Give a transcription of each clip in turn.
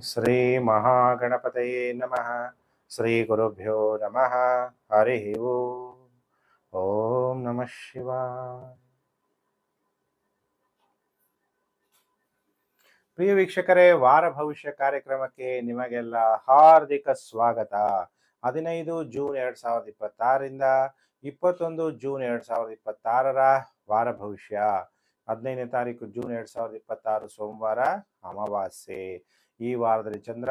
ಶ್ರೀ ಮಹಾಗಣಪತಯೇ ನಮಃ. ಶ್ರೀ ಗುರುಭ್ಯೋ ನಮಃ. ಹರಿ ಓಂ. ಓಂ ನಮಃ ಶಿವಾಯ. ಪ್ರಿಯ ವೀಕ್ಷಕರೇ, ವಾರ ಭವಿಷ್ಯ ಕಾರ್ಯಕ್ರಮಕ್ಕೆ ನಿಮಗೆಲ್ಲ ಹಾರ್ದಿಕ ಸ್ವಾಗತ. 15 ಜೂನ್ 2026ರಿಂದ 21 ಜೂನ್ 2026ರ ವಾರ ಭವಿಷ್ಯ. 15ನೇ ತಾರೀಕು ಜೂನ್ 2026 ಸೋಮವಾರ, ಅಮಾವಾಸ್ಯೆ. ಈ ವಾರದಲ್ಲಿ ಚಂದ್ರ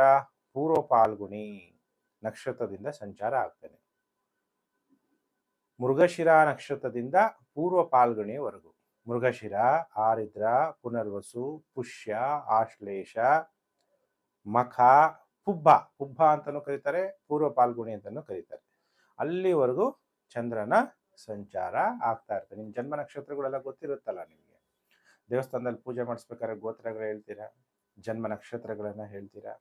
ಪೂರ್ವ ಪಾಲ್ಗುಣಿ ನಕ್ಷತ್ರದಿಂದ ಸಂಚಾರ ಆಗ್ತಾನೆ. ಮೃಗಶಿರ ನಕ್ಷತ್ರದಿಂದ ಪೂರ್ವ ಪಾಲ್ಗುಣಿಯವರೆಗೂ. ಮೃಗಶಿರ, ಆರಿದ್ರ, ಪುನರ್ವಸು, ಪುಷ್ಯ, ಆಶ್ಲೇಷ, ಮಖ, ಪುಬ್ಬ ಅಂತಾನೂ ಕರೀತಾರೆ, ಪೂರ್ವ ಪಾಲ್ಗುಣಿ ಅಂತಾನೂ ಕರೀತಾರೆ. ಅಲ್ಲಿವರೆಗೂ ಚಂದ್ರನ ಸಂಚಾರ ಆಗ್ತಾ ಇರ್ತದೆ. ನಿಮ್ಮ ಜನ್ಮ ನಕ್ಷತ್ರಗಳೆಲ್ಲ ಗೊತ್ತಿರುತ್ತಲ್ಲ ನಿಮಗೆ. ದೇವಸ್ಥಾನದಲ್ಲಿ ಪೂಜೆ ಮಾಡಿಸ್ಬೇಕಾದ್ರೆ ಗೋತ್ರಗಳು ಹೇಳ್ತೀರಾ, ಜನ್ಮ ನಕ್ಷತ್ರಗಳನ್ನ ಹೇಳ್ತೀರಾ.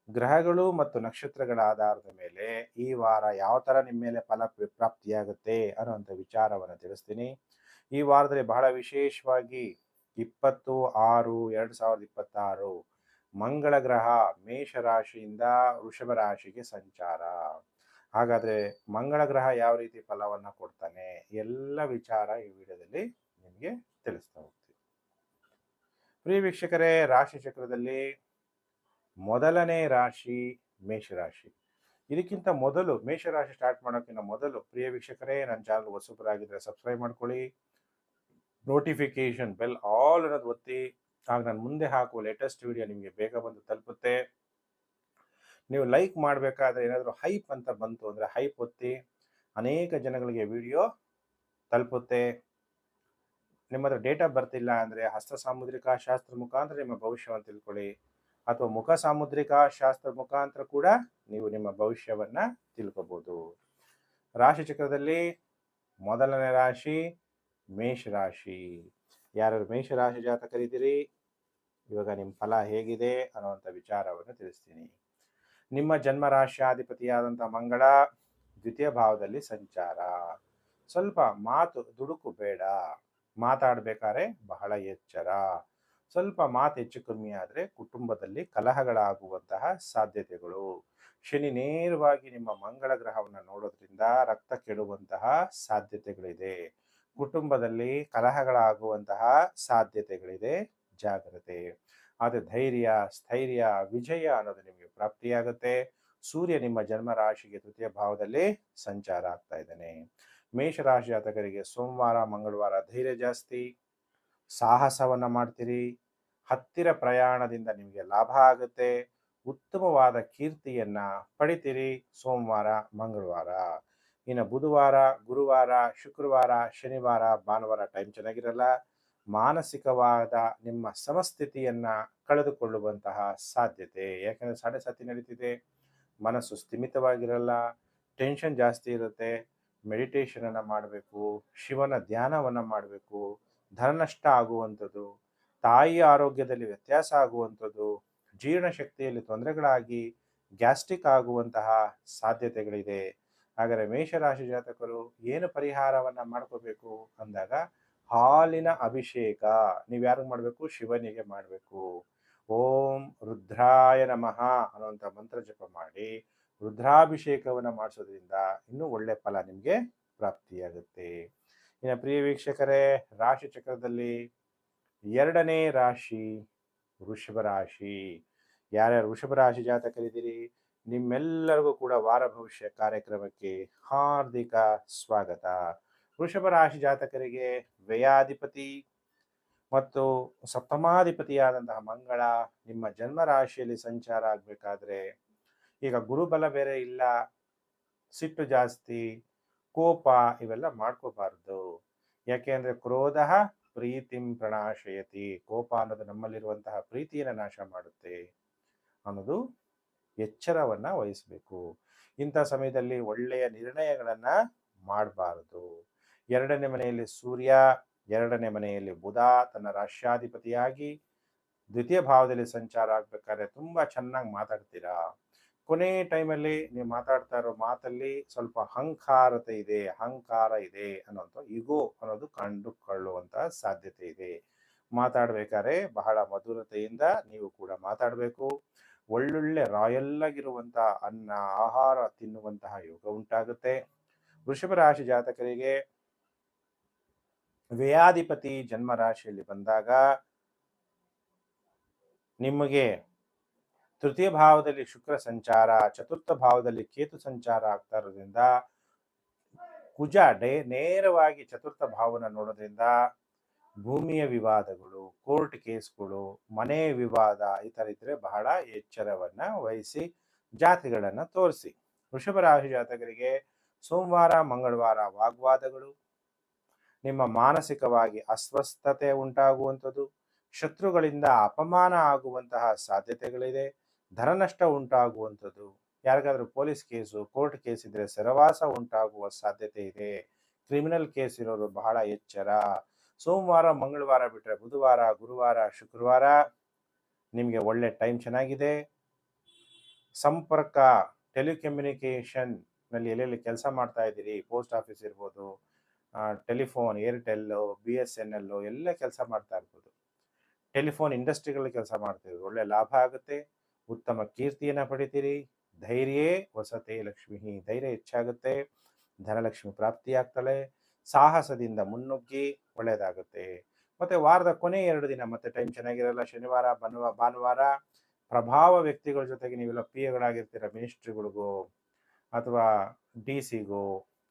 ಗ್ರಹಗಳು ಮತ್ತು ನಕ್ಷತ್ರಗಳ ಆಧಾರದ ಮೇಲೆ ಈ ವಾರ ಯಾವ ತರ ನಿಮ್ಮ ಮೇಲೆ ಫಲ ಪ್ರಾಪ್ತಿಯಾಗುತ್ತೆ ಅನ್ನುವಂಥ ವಿಚಾರವನ್ನು ತಿಳಿಸ್ತೀನಿ. ಈ ವಾರದಲ್ಲಿ ಬಹಳ ವಿಶೇಷವಾಗಿ 20/6/2026 ಮಂಗಳ ಗ್ರಹ ಮೇಷರಾಶಿಯಿಂದ ವೃಷಭ ರಾಶಿಗೆ ಸಂಚಾರ. ಹಾಗಾದ್ರೆ ಮಂಗಳ ಗ್ರಹ ಯಾವ ರೀತಿ ಫಲವನ್ನ ಕೊಡ್ತಾನೆ, ಎಲ್ಲ ವಿಚಾರ ಈ ವಿಡಿಯೋದಲ್ಲಿ ನಿಮಗೆ ತಿಳಿಸ್ತಾ ಹೋಗ್ತೀವಿ. ಪ್ರಿಯ ವೀಕ್ಷಕರೇ, ರಾಶಿ ಚಕ್ರದಲ್ಲಿ ಮೊದಲನೇ ರಾಶಿ ಮೇಷರಾಶಿ. ಇದಕ್ಕಿಂತ ಮೊದಲು ಮೇಷರಾಶಿ ಸ್ಟಾರ್ಟ್ ಮಾಡೋಕ್ಕಿಂತ ಮೊದಲು ಪ್ರಿಯ ವೀಕ್ಷಕರೇ, ನನ್ನ ಚಾನಲ್ ಹೊಸಬರಾಗಿದ್ರೆ ಸಬ್ಸ್ಕ್ರೈಬ್ ಮಾಡ್ಕೊಳ್ಳಿ, ನೋಟಿಫಿಕೇಶನ್ ಬೆಲ್ ಆಲ್ ಅನ್ನೋದು ಒತ್ತಿ. ಆಗ ನಾನು ಮುಂದೆ ಹಾಕುವ ಲೇಟೆಸ್ಟ್ ವಿಡಿಯೋ ನಿಮಗೆ ಬೇಗ ಬಂದು ತಲುಪುತ್ತೆ. ನೀವು ಲೈಕ್ ಮಾಡಬೇಕಾದ್ರೆ ಏನಾದರೂ ಹೈಪ್ ಅಂತ ಬಂತು ಅಂದರೆ ಹೈಪ್ ಒತ್ತಿ. ಅನೇಕ ಜನಗಳಿಗೆ ವಿಡಿಯೋ ತಲುಪುತ್ತೆ. ನಿಮ್ಮ ಹತ್ರ ಡೇಟ್ ಆಫ್ ಬರ್ತ್ ಇಲ್ಲ ಅಂದರೆ ಹಸ್ತ ಸಾಮುದ್ರಿಕ ಶಾಸ್ತ್ರ ಮುಖಾಂತರ ನಿಮ್ಮ ಭವಿಷ್ಯವನ್ನು ತಿಳ್ಕೊಳ್ಳಿ, ಅಥವಾ ಮುಖ ಸಾಮುದ್ರಿಕ ಶಾಸ್ತ್ರ ಮುಖಾಂತರ ಕೂಡ ನೀವು ನಿಮ್ಮ ಭವಿಷ್ಯವನ್ನ ತಿಳ್ಕೋಬಹುದು. ರಾಶಿ ಚಕ್ರದಲ್ಲಿ ಮೊದಲನೇ ರಾಶಿ ಮೇಷರಾಶಿ. ಯಾರು ಮೇಷರಾಶಿ ಜಾತಕರಿದ್ದೀರಿ, ಇವಾಗ ನಿಮ್ಮ ಫಲ ಹೇಗಿದೆ ಅನ್ನುವಂಥ ವಿಚಾರವನ್ನು ತಿಳಿಸ್ತೀನಿ. ನಿಮ್ಮ ಜನ್ಮ ರಾಶಿಯಾಧಿಪತಿಯಾದಂಥ ಮಂಗಳ ದ್ವಿತೀಯ ಭಾವದಲ್ಲಿ ಸಂಚಾರ. ಸ್ವಲ್ಪ ಮಾತು ದುಡುಕು ಬೇಡ, ಮಾತಾಡಬೇಕಾದ್ರೆ ಬಹಳ ಎಚ್ಚರ. ಸ್ವಲ್ಪ ಮಾತು ಹೆಚ್ಚು ಕಮ್ಮಿ ಆದರೆ ಕುಟುಂಬದಲ್ಲಿ ಕಲಹಗಳಾಗುವಂತಹ ಸಾಧ್ಯತೆಗಳು. ಶನಿ ನೇರವಾಗಿ ನಿಮ್ಮ ಮಂಗಳ ಗ್ರಹವನ್ನು ನೋಡೋದ್ರಿಂದ ರಕ್ತ ಕೆಡುವಂತಹ ಸಾಧ್ಯತೆಗಳಿದೆ. ಕುಟುಂಬದಲ್ಲಿ ಕಲಹಗಳಾಗುವಂತಹ ಸಾಧ್ಯತೆಗಳಿದೆ, ಜಾಗ್ರತೆ. ಆದರೆ ಧೈರ್ಯ, ಸ್ಥೈರ್ಯ, ವಿಜಯ ಅನ್ನೋದು ನಿಮಗೆ ಪ್ರಾಪ್ತಿಯಾಗುತ್ತೆ. ಸೂರ್ಯ ನಿಮ್ಮ ಜನ್ಮ ರಾಶಿಗೆ ತೃತೀಯ ಭಾವದಲ್ಲಿ ಸಂಚಾರ ಆಗ್ತಾ ಇದ್ದಾನೆ. ಮೇಷರಾಶಿ ಜಾತಕರಿಗೆ ಸೋಮವಾರ ಮಂಗಳವಾರ ಧೈರ್ಯ ಜಾಸ್ತಿ, ಸಾಹಸವನ್ನ ಮಾಡ್ತೀರಿ, ಹತ್ತಿರ ಪ್ರಯಾಣದಿಂದ ನಿಮಗೆ ಲಾಭ ಆಗುತ್ತೆ, ಉತ್ತಮವಾದ ಕೀರ್ತಿಯನ್ನ ಪಡಿತೀರಿ ಸೋಮವಾರ ಮಂಗಳವಾರ. ಇನ್ನು ಬುಧವಾರ, ಗುರುವಾರ, ಶುಕ್ರವಾರ, ಶನಿವಾರ, ಭಾನುವಾರ ಟೈಮ್ ಚೆನ್ನಾಗಿರಲ್ಲ. ಮಾನಸಿಕವಾದ ನಿಮ್ಮ ಸಮಸ್ಥಿತಿಯನ್ನ ಕಳೆದುಕೊಳ್ಳುವಂತಹ ಸಾಧ್ಯತೆ. ಯಾಕಂದ್ರೆ 7:30 ನಡೀತಿದೆ, ಮನಸ್ಸು ಸ್ಥಿಮಿತವಾಗಿರಲ್ಲ, ಟೆನ್ಷನ್ ಜಾಸ್ತಿ ಇರುತ್ತೆ. ಮೆಡಿಟೇಷನ್ ಅನ್ನ ಮಾಡಬೇಕು, ಶಿವನ ಧ್ಯಾನವನ್ನ ಮಾಡಬೇಕು. ಧನನಷ್ಟ ಆಗುವಂಥದ್ದು, ತಾಯಿಯ ಆರೋಗ್ಯದಲ್ಲಿ ವ್ಯತ್ಯಾಸ ಆಗುವಂಥದ್ದು, ಜೀರ್ಣಶಕ್ತಿಯಲ್ಲಿ ತೊಂದರೆಗಳಾಗಿ ಗ್ಯಾಸ್ಟ್ರಿಕ್ ಆಗುವಂತಹ ಸಾಧ್ಯತೆಗಳಿದೆ. ಹಾಗಾದರೆ ಮೇಷರಾಶಿ ಜಾತಕರು ಏನು ಪರಿಹಾರವನ್ನ ಮಾಡ್ಕೋಬೇಕು ಅಂದಾಗ, ಹಾಲಿನ ಅಭಿಷೇಕ ನೀವು ಯಾರಿಗೆ ಮಾಡಬೇಕು, ಶಿವನಿಗೆ ಮಾಡಬೇಕು. ಓಂ ರುದ್ರಾಯ ನಮಃ ಅನ್ನುವಂಥ ಮಂತ್ರ ಜಪ ಮಾಡಿ ರುದ್ರಾಭಿಷೇಕವನ್ನು ಮಾಡಿಸೋದ್ರಿಂದ ಇನ್ನೂ ಒಳ್ಳೆ ಫಲ ನಿಮಗೆ ಪ್ರಾಪ್ತಿಯಾಗುತ್ತೆ. ಇನ್ನು ಪ್ರಿಯ ವೀಕ್ಷಕರೇ, ರಾಶಿ ಚಕ್ರದಲ್ಲಿ ಎರಡನೇ ರಾಶಿ ವೃಷಭ ರಾಶಿ. ಯಾರ್ಯಾರು ವೃಷಭ ರಾಶಿ ಜಾತಕರಿದ್ದೀರಿ, ನಿಮ್ಮೆಲ್ಲರಿಗೂ ಕೂಡ ವಾರ ಭವಿಷ್ಯ ಕಾರ್ಯಕ್ರಮಕ್ಕೆ ಹಾರ್ದಿಕ ಸ್ವಾಗತ. ವೃಷಭ ರಾಶಿ ಜಾತಕರಿಗೆ ವ್ಯಯಾಧಿಪತಿ ಮತ್ತು ಸಪ್ತಮಾಧಿಪತಿಯಾದಂತಹ ಮಂಗಳ ನಿಮ್ಮ ಜನ್ಮ ರಾಶಿಯಲ್ಲಿ ಸಂಚಾರ ಆಗಬೇಕಾದ್ರೆ, ಈಗ ಗುರುಬಲ ಬೇರೆ ಇಲ್ಲ, ಸಿಟ್ಟು ಜಾಸ್ತಿ, ಕೋಪ ಇವೆಲ್ಲ ಮಾಡ್ಕೋಬಾರ್ದು. ಯಾಕೆ ಅಂದ್ರೆ ಕ್ರೋಧ ಪ್ರೀತಿಂ ಪ್ರಣಾಶಯತಿ, ಕೋಪ ಅನ್ನೋದು ನಮ್ಮಲ್ಲಿರುವಂತಹ ಪ್ರೀತಿಯನ್ನು ನಾಶ ಮಾಡುತ್ತೆ ಅನ್ನೋದು ಎಚ್ಚರವನ್ನ ವಹಿಸಬೇಕು. ಇಂಥ ಸಮಯದಲ್ಲಿ ಒಳ್ಳೆಯ ನಿರ್ಣಯಗಳನ್ನ ಮಾಡಬಾರದು. ಎರಡನೇ ಮನೆಯಲ್ಲಿ ಸೂರ್ಯ, ಎರಡನೇ ಮನೆಯಲ್ಲಿ ಬುಧ ತನ್ನ ರಾಶ್ಯಾಧಿಪತಿಯಾಗಿ ದ್ವಿತೀಯ ಭಾವದಲ್ಲಿ ಸಂಚಾರ ಆಗ್ಬೇಕಾದ್ರೆ ತುಂಬಾ ಚೆನ್ನಾಗಿ ಮಾತಾಡ್ತೀರಾ. ಕೊನೆ ಟೈಮಲ್ಲಿ ನೀವು ಮಾತಾಡ್ತಾ ಇರೋ ಮಾತಲ್ಲಿ ಸ್ವಲ್ಪ ಅಹಂಕಾರ ಇದೆ ಅನ್ನೋಂಥ ಈಗೋ ಅನ್ನೋದು ಕಂಡುಕೊಳ್ಳುವಂತಹ ಸಾಧ್ಯತೆ ಇದೆ. ಮಾತಾಡ್ಬೇಕಾದ್ರೆ ಬಹಳ ಮಧುರತೆಯಿಂದ ನೀವು ಕೂಡ ಮಾತಾಡಬೇಕು. ಒಳ್ಳೊಳ್ಳೆ ರಾಯಲ್ ಆಗಿರುವಂಥ ಅನ್ನ ಆಹಾರ ತಿನ್ನುವಂತಹ ಯೋಗ ಉಂಟಾಗುತ್ತೆ. ವೃಷಭ ರಾಶಿ ಜಾತಕರಿಗೆ ವ್ಯಯಾಧಿಪತಿ ಜನ್ಮ ರಾಶಿಯಲ್ಲಿ ಬಂದಾಗ ನಿಮಗೆ ತೃತೀಯ ಭಾವದಲ್ಲಿ ಶುಕ್ರ ಸಂಚಾರ, ಚತುರ್ಥ ಭಾವದಲ್ಲಿ ಕೇತು ಸಂಚಾರ ಆಗ್ತಾ ಇರೋದ್ರಿಂದ ಕುಜ ನೇರವಾಗಿ ಚತುರ್ಥ ಭಾವನ ನೋಡೋದ್ರಿಂದ ಭೂಮಿಯ ವಿವಾದಗಳು, ಕೋರ್ಟ್ ಕೇಸ್ಗಳು, ಮನೆ ವಿವಾದ ಈ ಥರ ಇದ್ರೆ ಬಹಳ ಎಚ್ಚರವನ್ನ ವಹಿಸಿ ಜಾತಿಗಳನ್ನ ತೋರಿಸಿ. ವೃಷಭ ರಾಶಿ ಜಾತಕರಿಗೆ ಸೋಮವಾರ ಮಂಗಳವಾರ ವಾಗ್ವಾದಗಳು, ನಿಮ್ಮ ಮಾನಸಿಕವಾಗಿ ಅಸ್ವಸ್ಥತೆ ಉಂಟಾಗುವಂಥದ್ದು, ಶತ್ರುಗಳಿಂದ ಅಪಮಾನ ಆಗುವಂತಹ ಸಾಧ್ಯತೆಗಳಿದೆ, ಧನನಷ್ಟ ಉಂಟಾಗುವಂಥದ್ದು, ಯಾರಿಗಾದ್ರೂ ಪೊಲೀಸ್ ಕೇಸು ಕೋರ್ಟ್ ಕೇಸ್ ಇದ್ರೆ ಸೆರವಾಸ ಉಂಟಾಗುವ ಸಾಧ್ಯತೆ ಇದೆ. ಕ್ರಿಮಿನಲ್ ಕೇಸ್ ಇರೋರು ಬಹಳ ಎಚ್ಚರ. ಸೋಮವಾರ ಮಂಗಳವಾರ ಬಿಟ್ಟರೆ ಬುಧವಾರ ಗುರುವಾರ ಶುಕ್ರವಾರ ನಿಮಗೆ ಒಳ್ಳೆ ಟೈಮ್ ಚೆನ್ನಾಗಿದೆ. ಸಂಪರ್ಕ ಟೆಲಿಕಮ್ಯುನಿಕೇಶನ್ ನಲ್ಲಿ ಎಲ್ಲೆಲ್ಲಿ ಕೆಲಸ ಮಾಡ್ತಾ ಇದ್ದೀರಿ, ಪೋಸ್ಟ್ ಆಫೀಸ್ ಇರ್ಬೋದು, ಟೆಲಿಫೋನ್, ಏರ್ಟೆಲ್ಲು, BSNL ಎಲ್ಲ ಕೆಲಸ ಮಾಡ್ತಾ ಇರ್ಬೋದು, ಟೆಲಿಫೋನ್ ಇಂಡಸ್ಟ್ರಿಗಳಲ್ಲಿ ಕೆಲಸ ಮಾಡ್ತೀವಿ, ಒಳ್ಳೆ ಲಾಭ ಆಗುತ್ತೆ. ಉತ್ತಮ ಕೀರ್ತಿಯನ್ನು ಪಡಿತೀರಿ. ಧೈರ್ಯೇ ವಸತೆ ಲಕ್ಷ್ಮಿ, ಧೈರ್ಯ ಹೆಚ್ಚಾಗುತ್ತೆ. ಧನಲಕ್ಷ್ಮಿ ಪ್ರಾಪ್ತಿಯಾಗ್ತಾಳೆ. ಸಾಹಸದಿಂದ ಮುನ್ನುಗ್ಗಿ ಒಳ್ಳೆಯದಾಗುತ್ತೆ. ಮತ್ತೆ ವಾರದ ಕೊನೆ 2 ದಿನ ಮತ್ತೆ ಟೈಮ್ ಚೆನ್ನಾಗಿರಲ್ಲ. ಶನಿವಾರ ಭಾನುವಾರ ಪ್ರಭಾವ ವ್ಯಕ್ತಿಗಳ ಜೊತೆಗೆ ನೀವೆಲ್ಲ PA ಮಿನಿಸ್ಟ್ರಿಗಳಿಗೂ ಅಥವಾ DC-ಗೋ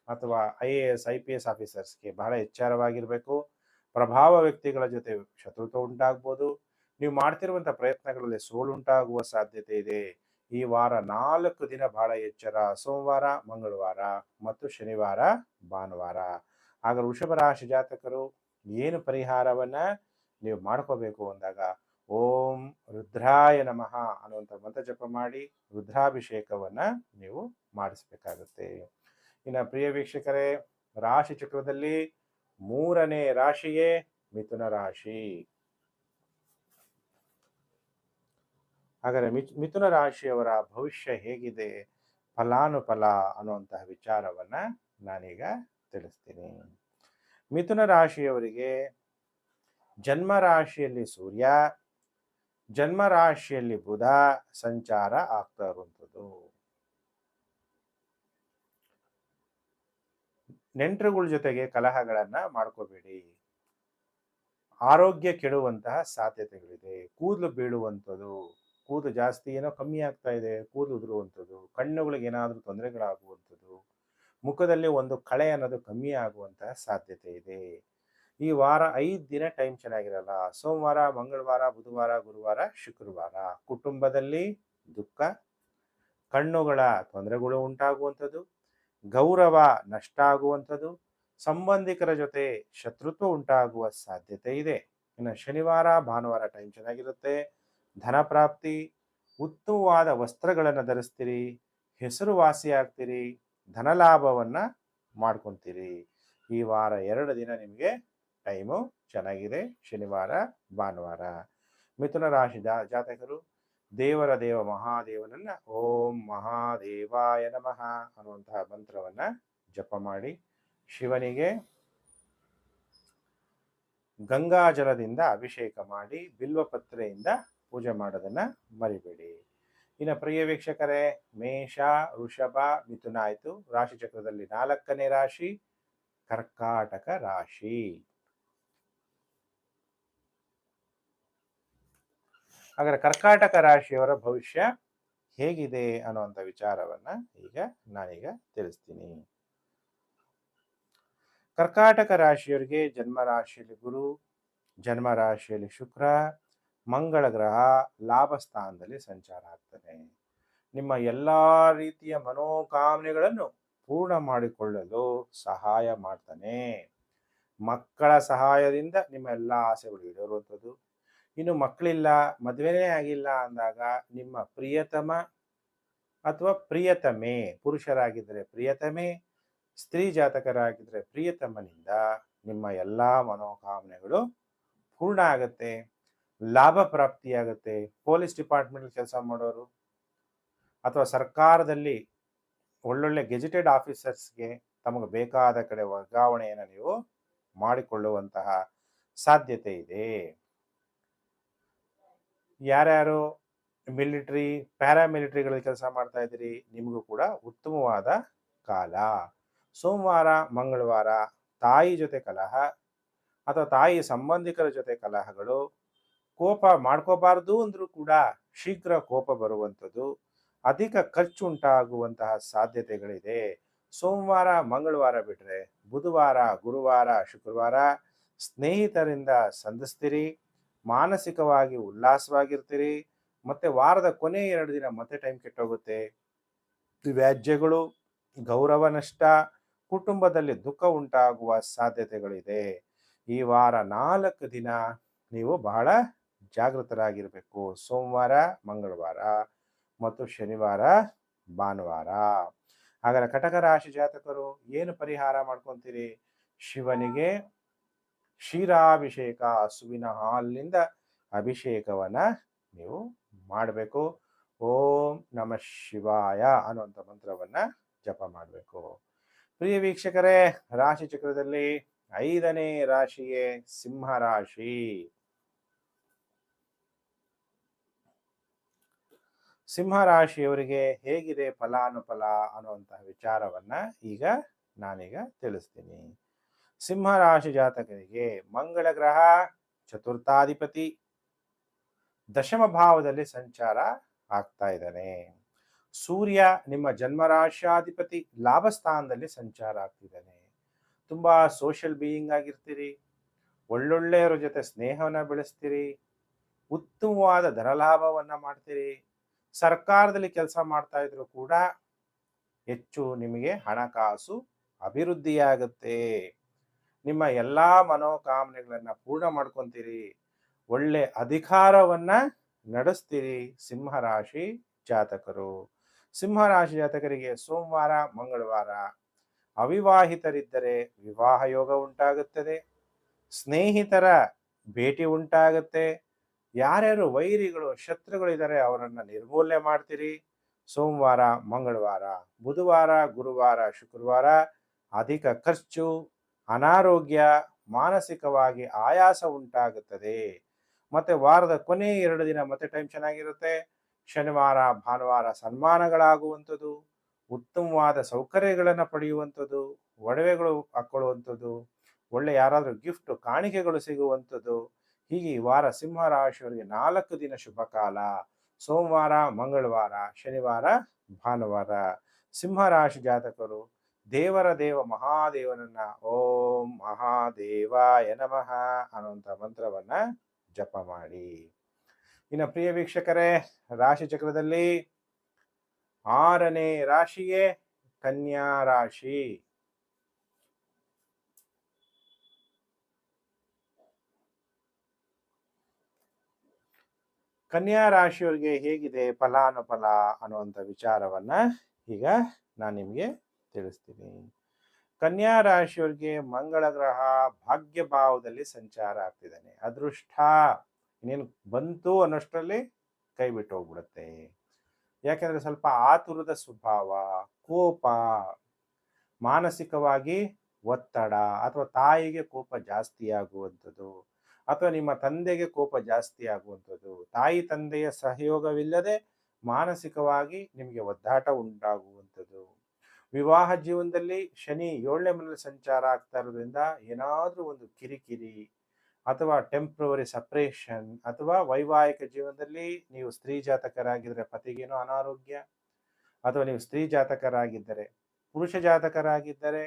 ಅಥವಾ IAS IPS ಆಫೀಸರ್ಸ್ಗೆ ಬಹಳ ಎಚ್ಚರವಾಗಿರಬೇಕು. ಪ್ರಭಾವ ವ್ಯಕ್ತಿಗಳ ಜೊತೆ ಶತ್ರುತ್ವ ಉಂಟಾಗ್ಬೋದು. ನೀವು ಮಾಡ್ತಿರುವಂಥ ಪ್ರಯತ್ನಗಳಲ್ಲಿ ಸೋಲುಂಟಾಗುವ ಸಾಧ್ಯತೆ ಇದೆ. ಈ ವಾರ 4 ದಿನ ಬಹಳ ಎಚ್ಚರ. ಸೋಮವಾರ ಮಂಗಳವಾರ ಮತ್ತು ಶನಿವಾರ ಭಾನುವಾರ. ಆಗ ವೃಷಭ ರಾಶಿ ಜಾತಕರು ಏನು ಪರಿಹಾರವನ್ನ ನೀವು ಮಾಡ್ಕೋಬೇಕು ಅಂದಾಗ ಓಂ ರುದ್ರಾಯ ನಮಃ ಅನ್ನುವಂಥ ಮಂತ್ರ ಜಪ ಮಾಡಿ ರುದ್ರಾಭಿಷೇಕವನ್ನ ನೀವು ಮಾಡಿಸ್ಬೇಕಾಗುತ್ತೆ. ಇನ್ನು ಪ್ರಿಯ ವೀಕ್ಷಕರೇ, ರಾಶಿ ಚಕ್ರದಲ್ಲಿ 3ನೇ ರಾಶಿಯೇ ಮಿಥುನ ರಾಶಿ. ಹಾಗಾದರೆ ಮಿಥುನ ರಾಶಿಯವರ ಭವಿಷ್ಯ ಹೇಗಿದೆ, ಫಲಾನುಫಲ ಅನ್ನುವಂತಹ ವಿಚಾರವನ್ನ ನಾನೀಗ ತಿಳಿಸ್ತೀನಿ. ಮಿಥುನ ರಾಶಿಯವರಿಗೆ ಜನ್ಮ ರಾಶಿಯಲ್ಲಿ ಸೂರ್ಯ, ಜನ್ಮ ರಾಶಿಯಲ್ಲಿ ಬುಧ ಸಂಚಾರ ಆಗ್ತಾ ಇರುವಂಥದ್ದು. ನೆಂಟರುಗಳ ಜೊತೆಗೆ ಕಲಹಗಳನ್ನ ಮಾಡ್ಕೋಬೇಡಿ. ಆರೋಗ್ಯ ಕೆಡುವಂತಹ ಸಾಧ್ಯತೆಗಳಿದೆ. ಕೂದಲು ಬೀಳುವಂಥದ್ದು, ಕೂದಲು ಜಾಸ್ತಿ ಏನೋ ಕಮ್ಮಿ ಆಗ್ತಾ ಇದೆ, ಕೂದಲು ಉದುರುವಂಥದ್ದು, ಕಣ್ಣುಗಳಿಗೆ ಏನಾದರೂ ತೊಂದರೆಗಳಾಗುವಂಥದ್ದು, ಮುಖದಲ್ಲಿ ಒಂದು ಕಳೆ ಅನ್ನೋದು ಕಮ್ಮಿ ಆಗುವಂತಹ ಸಾಧ್ಯತೆ ಇದೆ. ಈ ವಾರ 5 ದಿನ ಟೈಮ್ ಚೆನ್ನಾಗಿರಲ್ಲ. ಸೋಮವಾರ ಮಂಗಳವಾರ ಬುಧವಾರ ಗುರುವಾರ ಶುಕ್ರವಾರ ಕುಟುಂಬದಲ್ಲಿ ದುಃಖ, ಕಣ್ಣುಗಳ ತೊಂದರೆಗಳು ಉಂಟಾಗುವಂಥದ್ದು, ಗೌರವ ನಷ್ಟ ಆಗುವಂಥದ್ದು, ಸಂಬಂಧಿಕರ ಜೊತೆ ಶತ್ರುತ್ವ ಉಂಟಾಗುವ ಸಾಧ್ಯತೆ ಇದೆ. ಇನ್ನು ಶನಿವಾರ ಭಾನುವಾರ ಟೈಮ್ ಚೆನ್ನಾಗಿರುತ್ತೆ. ಧನ ಪ್ರಾಪ್ತಿ, ಉತ್ತಮವಾದ ವಸ್ತ್ರಗಳನ್ನು ಧರಿಸ್ತೀರಿ, ಹೆಸರುವಾಸಿ ಆಗ್ತೀರಿ, ಧನಲಾಭವನ್ನ ಮಾಡ್ಕೊತೀರಿ. ಈ ವಾರ 2 ದಿನ ನಿಮಗೆ ಟೈಮು ಚೆನ್ನಾಗಿದೆ, ಶನಿವಾರ ಭಾನುವಾರ. ಮಿಥುನ ರಾಶಿ ಜಾತಕರು ದೇವರ ದೇವ ಮಹಾದೇವನನ್ನ ಓಂ ಮಹಾದೇವಾಯ ನಮಃ ಅನ್ನುವಂತಹ ಮಂತ್ರವನ್ನ ಜಪ ಮಾಡಿ ಶಿವನಿಗೆ ಗಂಗಾಜಲದಿಂದ ಅಭಿಷೇಕ ಮಾಡಿ ಬಿಲ್ವಪತ್ರೆಯಿಂದ ಪೂಜೆ ಮಾಡೋದನ್ನ ಮರಿಬೇಡಿ. ಇನ್ನು ಪ್ರಿಯ ವೀಕ್ಷಕರೇ, ಮೇಷ ವೃಷಭ ಮಿಥುನ ಆಯಿತು. ರಾಶಿ ಚಕ್ರದಲ್ಲಿ 4ನೇ ರಾಶಿ ಕರ್ಕಾಟಕ ರಾಶಿ. ಹಾಗಾದ್ರೆ ಕರ್ಕಾಟಕ ರಾಶಿಯವರ ಭವಿಷ್ಯ ಹೇಗಿದೆ ಅನ್ನುವಂಥ ವಿಚಾರವನ್ನ ನಾನೀಗ ತಿಳಿಸ್ತೀನಿ. ಕರ್ಕಾಟಕ ರಾಶಿಯವರಿಗೆ ಜನ್ಮ ರಾಶಿಯಲ್ಲಿ ಗುರು, ಜನ್ಮ ರಾಶಿಯಲ್ಲಿ ಶುಕ್ರ, ಮಂಗಳ ಗ್ರಹ ಲಾಭ ಸ್ಥಾನದಲ್ಲಿ ಸಂಚಾರ ಆಗ್ತದೆ. ನಿಮ್ಮ ಎಲ್ಲಾ ರೀತಿಯ ಮನೋಕಾಮನೆಗಳನ್ನು ಪೂರ್ಣ ಮಾಡಿಕೊಳ್ಳಲು ಸಹಾಯ ಮಾಡ್ತಾನೆ. ಮಕ್ಕಳ ಸಹಾಯದಿಂದ ನಿಮ್ಮ ಎಲ್ಲ ಆಸೆಗಳು ಈಡೇರುವಂಥದ್ದು. ಇನ್ನು ಮಕ್ಕಳಿಲ್ಲ, ಮದುವೆನೇ ಆಗಿಲ್ಲ ಅಂದಾಗ ನಿಮ್ಮ ಪ್ರಿಯತಮ ಅಥವಾ ಪ್ರಿಯತಮೆ, ಪುರುಷರಾಗಿದ್ದರೆ ಪ್ರಿಯತಮೆ, ಸ್ತ್ರೀ ಜಾತಕರಾಗಿದ್ದರೆ ಪ್ರಿಯತಮನಿಂದ ನಿಮ್ಮ ಎಲ್ಲ ಮನೋಕಾಮನೆಗಳು ಪೂರ್ಣ ಆಗುತ್ತೆ, ಲಾಭ ಪ್ರಾಪ್ತಿಯಾಗುತ್ತೆ. ಪೊಲೀಸ್ ಡಿಪಾರ್ಟ್ಮೆಂಟ್ ಕೆಲಸ ಮಾಡೋರು ಅಥವಾ ಸರ್ಕಾರದಲ್ಲಿ ಒಳ್ಳೊಳ್ಳೆ ಗೆಜೆಟೆಡ್ ಆಫೀಸರ್ಸ್ಗೆ ತಮಗೆ ಬೇಕಾದ ಕಡೆ ವರ್ಗಾವಣೆಯನ್ನು ನೀವು ಮಾಡಿಕೊಳ್ಳುವಂತಹ ಸಾಧ್ಯತೆ ಇದೆ. ಯಾರ್ಯಾರು ಮಿಲಿಟರಿ ಪ್ಯಾರಾಮಿಲಿಟರಿಗಳಲ್ಲಿ ಕೆಲಸ ಮಾಡ್ತಾ ಇದ್ದೀರಿ, ನಿಮಗೂ ಕೂಡ ಉತ್ತಮವಾದ ಕಾಲ. ಸೋಮವಾರ ಮಂಗಳವಾರ ತಾಯಿ ಜೊತೆ ಕಲಹ ಅಥವಾ ತಾಯಿ ಸಂಬಂಧಿಕರ ಜೊತೆ ಕಲಹಗಳು, ಕೋಪ ಮಾಡ್ಕೋಬಾರ್ದು ಅಂದ್ರೂ ಕೂಡ ಶೀಘ್ರ ಕೋಪ ಬರುವಂಥದ್ದು, ಅಧಿಕ ಖರ್ಚು ಉಂಟಾಗುವಂತಹ ಸಾಧ್ಯತೆಗಳಿದೆ. ಸೋಮವಾರ ಮಂಗಳವಾರ ಬಿಟ್ರೆ ಬುಧವಾರ ಗುರುವಾರ ಶುಕ್ರವಾರ ಸ್ನೇಹಿತರಿಂದ ಸಂಧಿಸ್ತೀರಿ, ಮಾನಸಿಕವಾಗಿ ಉಲ್ಲಾಸವಾಗಿರ್ತೀರಿ. ಮತ್ತೆ ವಾರದ ಕೊನೆ 2 ದಿನ ಮತ್ತೆ ಟೈಮ್ ಕೆಟ್ಟೋಗುತ್ತೆ. ವ್ಯಾಜ್ಯಗಳು, ಗೌರವ ನಷ್ಟ, ಕುಟುಂಬದಲ್ಲಿ ದುಃಖ ಉಂಟಾಗುವ ಸಾಧ್ಯತೆಗಳಿದೆ. ಈ ವಾರ 4 ದಿನ ನೀವು ಬಹಳ ಜಾಗೃತರಾಗಿರಬೇಕು. ಸೋಮವಾರ ಮಂಗಳವಾರ ಮತ್ತು ಶನಿವಾರ ಭಾನುವಾರ. ಹಾಗಾದ್ರೆ ಕಟಕ ರಾಶಿ ಜಾತಕರು ಏನು ಪರಿಹಾರ ಮಾಡ್ಕೊಂತೀರಿ? ಶಿವನಿಗೆ ಕ್ಷೀರಾಭಿಷೇಕ, ಹಸುವಿನ ಹಾಲಿನಿಂದ ಅಭಿಷೇಕವನ್ನ ನೀವು ಮಾಡಬೇಕು. ಓಂ ನಮಃ ಶಿವಾಯ ಅನ್ನುವಂಥ ಮಂತ್ರವನ್ನ ಜಪ ಮಾಡಬೇಕು. ಪ್ರಿಯ ವೀಕ್ಷಕರೇ, ರಾಶಿ ಚಕ್ರದಲ್ಲಿ 5ನೇ ರಾಶಿಯೇ ಸಿಂಹ ರಾಶಿ. ಸಿಂಹ ರಾಶಿಯವರಿಗೆ ಹೇಗಿದೆ ಫಲಾನುಫಲ ಅನ್ನುವಂತಹ ವಿಚಾರವನ್ನ ಈಗ ನಾನೀಗ ತಿಳಿಸ್ತೀನಿ. ಸಿಂಹ ರಾಶಿ ಜಾತಕರಿಗೆ ಮಂಗಳ ಗ್ರಹ ಚತುರ್ಥಾಧಿಪತಿ ದಶಮ ಭಾವದಲ್ಲಿ ಸಂಚಾರ ಆಗ್ತಾ ಇದ್ದಾನೆ. ಸೂರ್ಯ ನಿಮ್ಮ ಜನ್ಮರಾಶಿಯಾಧಿಪತಿ ಲಾಭಸ್ಥಾನದಲ್ಲಿ ಸಂಚಾರ ಆಗ್ತಿದ್ದಾನೆ. ತುಂಬಾ ಸೋಷಿಯಲ್ ಬೀಯಿಂಗ್ ಆಗಿರ್ತೀರಿ, ಒಳ್ಳೊಳ್ಳೆಯವರ ಜೊತೆ ಸ್ನೇಹವನ್ನ ಬೆಳೆಸ್ತೀರಿ, ಉತ್ತಮವಾದ ಧನಲಾಭವನ್ನ ಮಾಡ್ತೀರಿ. ಸರ್ಕಾರದಲ್ಲಿ ಕೆಲಸ ಮಾಡ್ತಾ ಇದ್ರು ಕೂಡ ಹೆಚ್ಚು ನಿಮಗೆ ಹಣಕಾಸು ಅಭಿವೃದ್ಧಿಯಾಗುತ್ತೆ. ನಿಮ್ಮ ಎಲ್ಲಾ ಮನೋಕಾಮನೆಗಳನ್ನ ಪೂರ್ಣ ಮಾಡ್ಕೊಂತೀರಿ, ಒಳ್ಳೆ ಅಧಿಕಾರವನ್ನ ನಡೆಸ್ತೀರಿ. ಸಿಂಹ ರಾಶಿ ಜಾತಕರು, ಸಿಂಹ ರಾಶಿ ಜಾತಕರಿಗೆ ಸೋಮವಾರ ಮಂಗಳವಾರ ಅವಿವಾಹಿತರಿದ್ದರೆ ವಿವಾಹ ಯೋಗ ಉಂಟಾಗುತ್ತದೆ, ಸ್ನೇಹಿತರ ಭೇಟಿ ಉಂಟಾಗುತ್ತೆ. ಯಾರ್ಯಾರು ವೈರಿಗಳು ಶತ್ರುಗಳಿದ್ದಾರೆ ಅವರನ್ನ ನಿರ್ಮೂಲನೆ ಮಾಡ್ತೀರಿ. ಸೋಮವಾರ ಮಂಗಳವಾರ ಬುಧವಾರ ಗುರುವಾರ ಶುಕ್ರವಾರ ಅಧಿಕ ಖರ್ಚು, ಅನಾರೋಗ್ಯ, ಮಾನಸಿಕವಾಗಿ ಆಯಾಸ ಉಂಟಾಗುತ್ತದೆ. ಮತ್ತೆ ವಾರದ ಕೊನೆ 2 ದಿನ ಮತ್ತೆ ಟೈಮ್ ಚೆನ್ನಾಗಿರುತ್ತೆ. ಶನಿವಾರ ಭಾನುವಾರ ಸನ್ಮಾನಗಳಾಗುವಂಥದ್ದು, ಉತ್ತಮವಾದ ಸೌಕರ್ಯಗಳನ್ನು ಪಡೆಯುವಂಥದ್ದು, ಒಡವೆಗಳು ಹಾಕೊಳ್ಳುವಂಥದ್ದು, ಒಳ್ಳೆ ಯಾರಾದರೂ ಗಿಫ್ಟ್ ಕಾಣಿಕೆಗಳು ಸಿಗುವಂಥದ್ದು. ಹೀಗೆ ಈ ವಾರ ಸಿಂಹ ರಾಶಿಯವರಿಗೆ 4 ದಿನ ಶುಭ ಕಾಲ. ಸೋಮವಾರ ಮಂಗಳವಾರ ಶನಿವಾರ ಭಾನುವಾರ. ಸಿಂಹ ರಾಶಿ ಜಾತಕರು ದೇವರ ದೇವ ಮಹಾದೇವನನ್ನ ಓಂ ಮಹಾದೇವಾಯ ನಮಃ ಅನ್ನುವಂಥ ಮಂತ್ರವನ್ನ ಜಪ ಮಾಡಿ. ಇನ್ನು ಪ್ರಿಯ ವೀಕ್ಷಕರೇ, ರಾಶಿ ಚಕ್ರದಲ್ಲಿ 6ನೇ ರಾಶಿಯೇ ಕನ್ಯಾ ರಾಶಿ. ಕನ್ಯಾ ರಾಶಿಯವರಿಗೆ ಹೇಗಿದೆ ಫಲಾನುಫಲ ಅನ್ನುವಂಥ ವಿಚಾರವನ್ನ ಈಗ ನಾನು ನಿಮಗೆ ತಿಳಿಸ್ತೀನಿ. ಕನ್ಯಾ ರಾಶಿಯವರಿಗೆ ಮಂಗಳ ಗ್ರಹ ಭಾಗ್ಯ ಭಾವದಲ್ಲಿ ಸಂಚಾರ ಆಗ್ತಿದ್ದಾನೆ. ಅದೃಷ್ಟ ಇನ್ನೇನು ಬಂತು ಅನ್ನೋಷ್ಟರಲ್ಲಿ ಕೈ ಬಿಟ್ಟು ಹೋಗ್ಬಿಡುತ್ತೆ. ಯಾಕೆಂದ್ರೆ ಸ್ವಲ್ಪ ಆತುರದ ಸ್ವಭಾವ, ಕೋಪ, ಮಾನಸಿಕವಾಗಿ ಒತ್ತಡ, ಅಥವಾ ತಾಯಿಗೆ ಕೋಪ ಜಾಸ್ತಿ ಆಗುವಂಥದ್ದು, ಅಥವಾ ನಿಮ್ಮ ತಂದೆಗೆ ಕೋಪ ಜಾಸ್ತಿ ಆಗುವಂಥದ್ದು, ತಾಯಿ ತಂದೆಯ ಸಹಯೋಗವಿಲ್ಲದೆ ಮಾನಸಿಕವಾಗಿ ನಿಮಗೆ ಒದ್ದಾಟ ಉಂಟಾಗುವಂಥದ್ದು. ವಿವಾಹ ಜೀವನದಲ್ಲಿ ಶನಿ 7ನೇ ಮನೆಯಲ್ಲಿ ಸಂಚಾರ ಆಗ್ತಾ ಇರೋದ್ರಿಂದ ಏನಾದರೂ ಒಂದು ಕಿರಿಕಿರಿ ಅಥವಾ ಟೆಂಪ್ರವರಿ ಸಪ್ರೇಷನ್, ಅಥವಾ ವೈವಾಹಿಕ ಜೀವನದಲ್ಲಿ ನೀವು ಸ್ತ್ರೀ ಜಾತಕರಾಗಿದ್ದರೆ ಪತಿಗೇನೋ ಅನಾರೋಗ್ಯ, ಅಥವಾ ನೀವು ಸ್ತ್ರೀ ಜಾತಕರಾಗಿದ್ದರೆ, ಪುರುಷ ಜಾತಕರಾಗಿದ್ದರೆ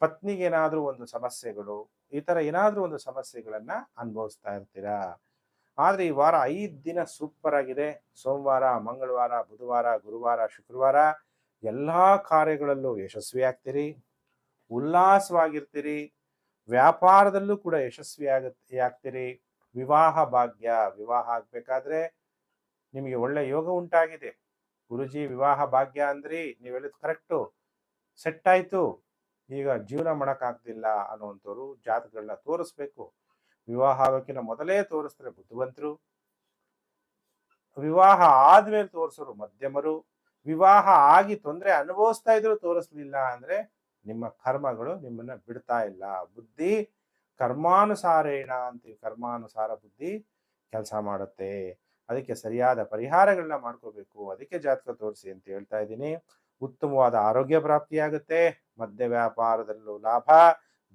ಪತ್ನಿಗೇನಾದ್ರೂ ಒಂದು ಸಮಸ್ಯೆಗಳು, ಈ ತರ ಏನಾದ್ರೂ ಒಂದು ಸಮಸ್ಯೆಗಳನ್ನ ಅನುಭವಿಸ್ತಾ ಇರ್ತೀರಾ. ಆದ್ರೆ ಈ ವಾರ 5 ದಿನ ಸೂಪರ್ ಆಗಿದೆ. ಸೋಮವಾರ ಮಂಗಳವಾರ ಬುಧವಾರ ಗುರುವಾರ ಶುಕ್ರವಾರ ಎಲ್ಲಾ ಕಾರ್ಯಗಳಲ್ಲೂ ಯಶಸ್ವಿ ಆಗ್ತೀರಿ, ಉಲ್ಲಾಸವಾಗಿರ್ತೀರಿ, ವ್ಯಾಪಾರದಲ್ಲೂ ಕೂಡ ಯಶಸ್ವಿ ಆಗ್ತೀರಿ. ವಿವಾಹ ಭಾಗ್ಯ, ವಿವಾಹ ಆಗ್ಬೇಕಾದ್ರೆ ನಿಮಗೆ ಒಳ್ಳೆ ಯೋಗ ಉಂಟಾಗಿದೆ. ಗುರುಜಿ ವಿವಾಹ ಭಾಗ್ಯ ಅಂದ್ರಿ, ನೀವೆಲ್ಲದು ಕರೆಕ್ಟು, ಸೆಟ್ ಆಯ್ತು, ಈಗ ಜೀವನ ಮಾಡೋಕ್ಕಾಗ್ತಿಲ್ಲ ಅನ್ನುವಂಥವ್ರು ಜಾತಕಗಳನ್ನ ತೋರಿಸ್ಬೇಕು. ವಿವಾಹ ಆಗೋಕ್ಕಿಂತ ಮೊದಲೇ ತೋರಿಸಿದ್ರೆ ಬುದ್ಧಿವಂತರು, ವಿವಾಹ ಆದ್ಮೇಲೆ ತೋರಿಸೋರು ಮಧ್ಯಮರು, ವಿವಾಹ ಆಗಿ ತೊಂದರೆ ಅನುಭವಿಸ್ತಾ ಇದ್ರು ತೋರಿಸ್ಲಿಲ್ಲ ಅಂದ್ರೆ ನಿಮ್ಮ ಕರ್ಮಗಳು ನಿಮ್ಮನ್ನ ಬಿಡ್ತಾ ಇಲ್ಲ. ಬುದ್ಧಿ ಕರ್ಮಾನುಸಾರೇಣ ಅಂತೀವಿ, ಕರ್ಮಾನುಸಾರ ಬುದ್ಧಿ. ಕೆಲಸ ಮಾಡುತ್ತೆ. ಅದಕ್ಕೆ ಸರಿಯಾದ ಪರಿಹಾರಗಳನ್ನ ಮಾಡ್ಕೋಬೇಕು. ಅದಕ್ಕೆ ಜಾತಕ ತೋರಿಸಿ ಅಂತ ಹೇಳ್ತಾ ಇದ್ದೀನಿ. ಉತ್ತಮವಾದ ಆರೋಗ್ಯ ಪ್ರಾಪ್ತಿಯಾಗುತ್ತೆ. ಮದ್ಯ ವ್ಯಾಪಾರದಲ್ಲೂ ಲಾಭ,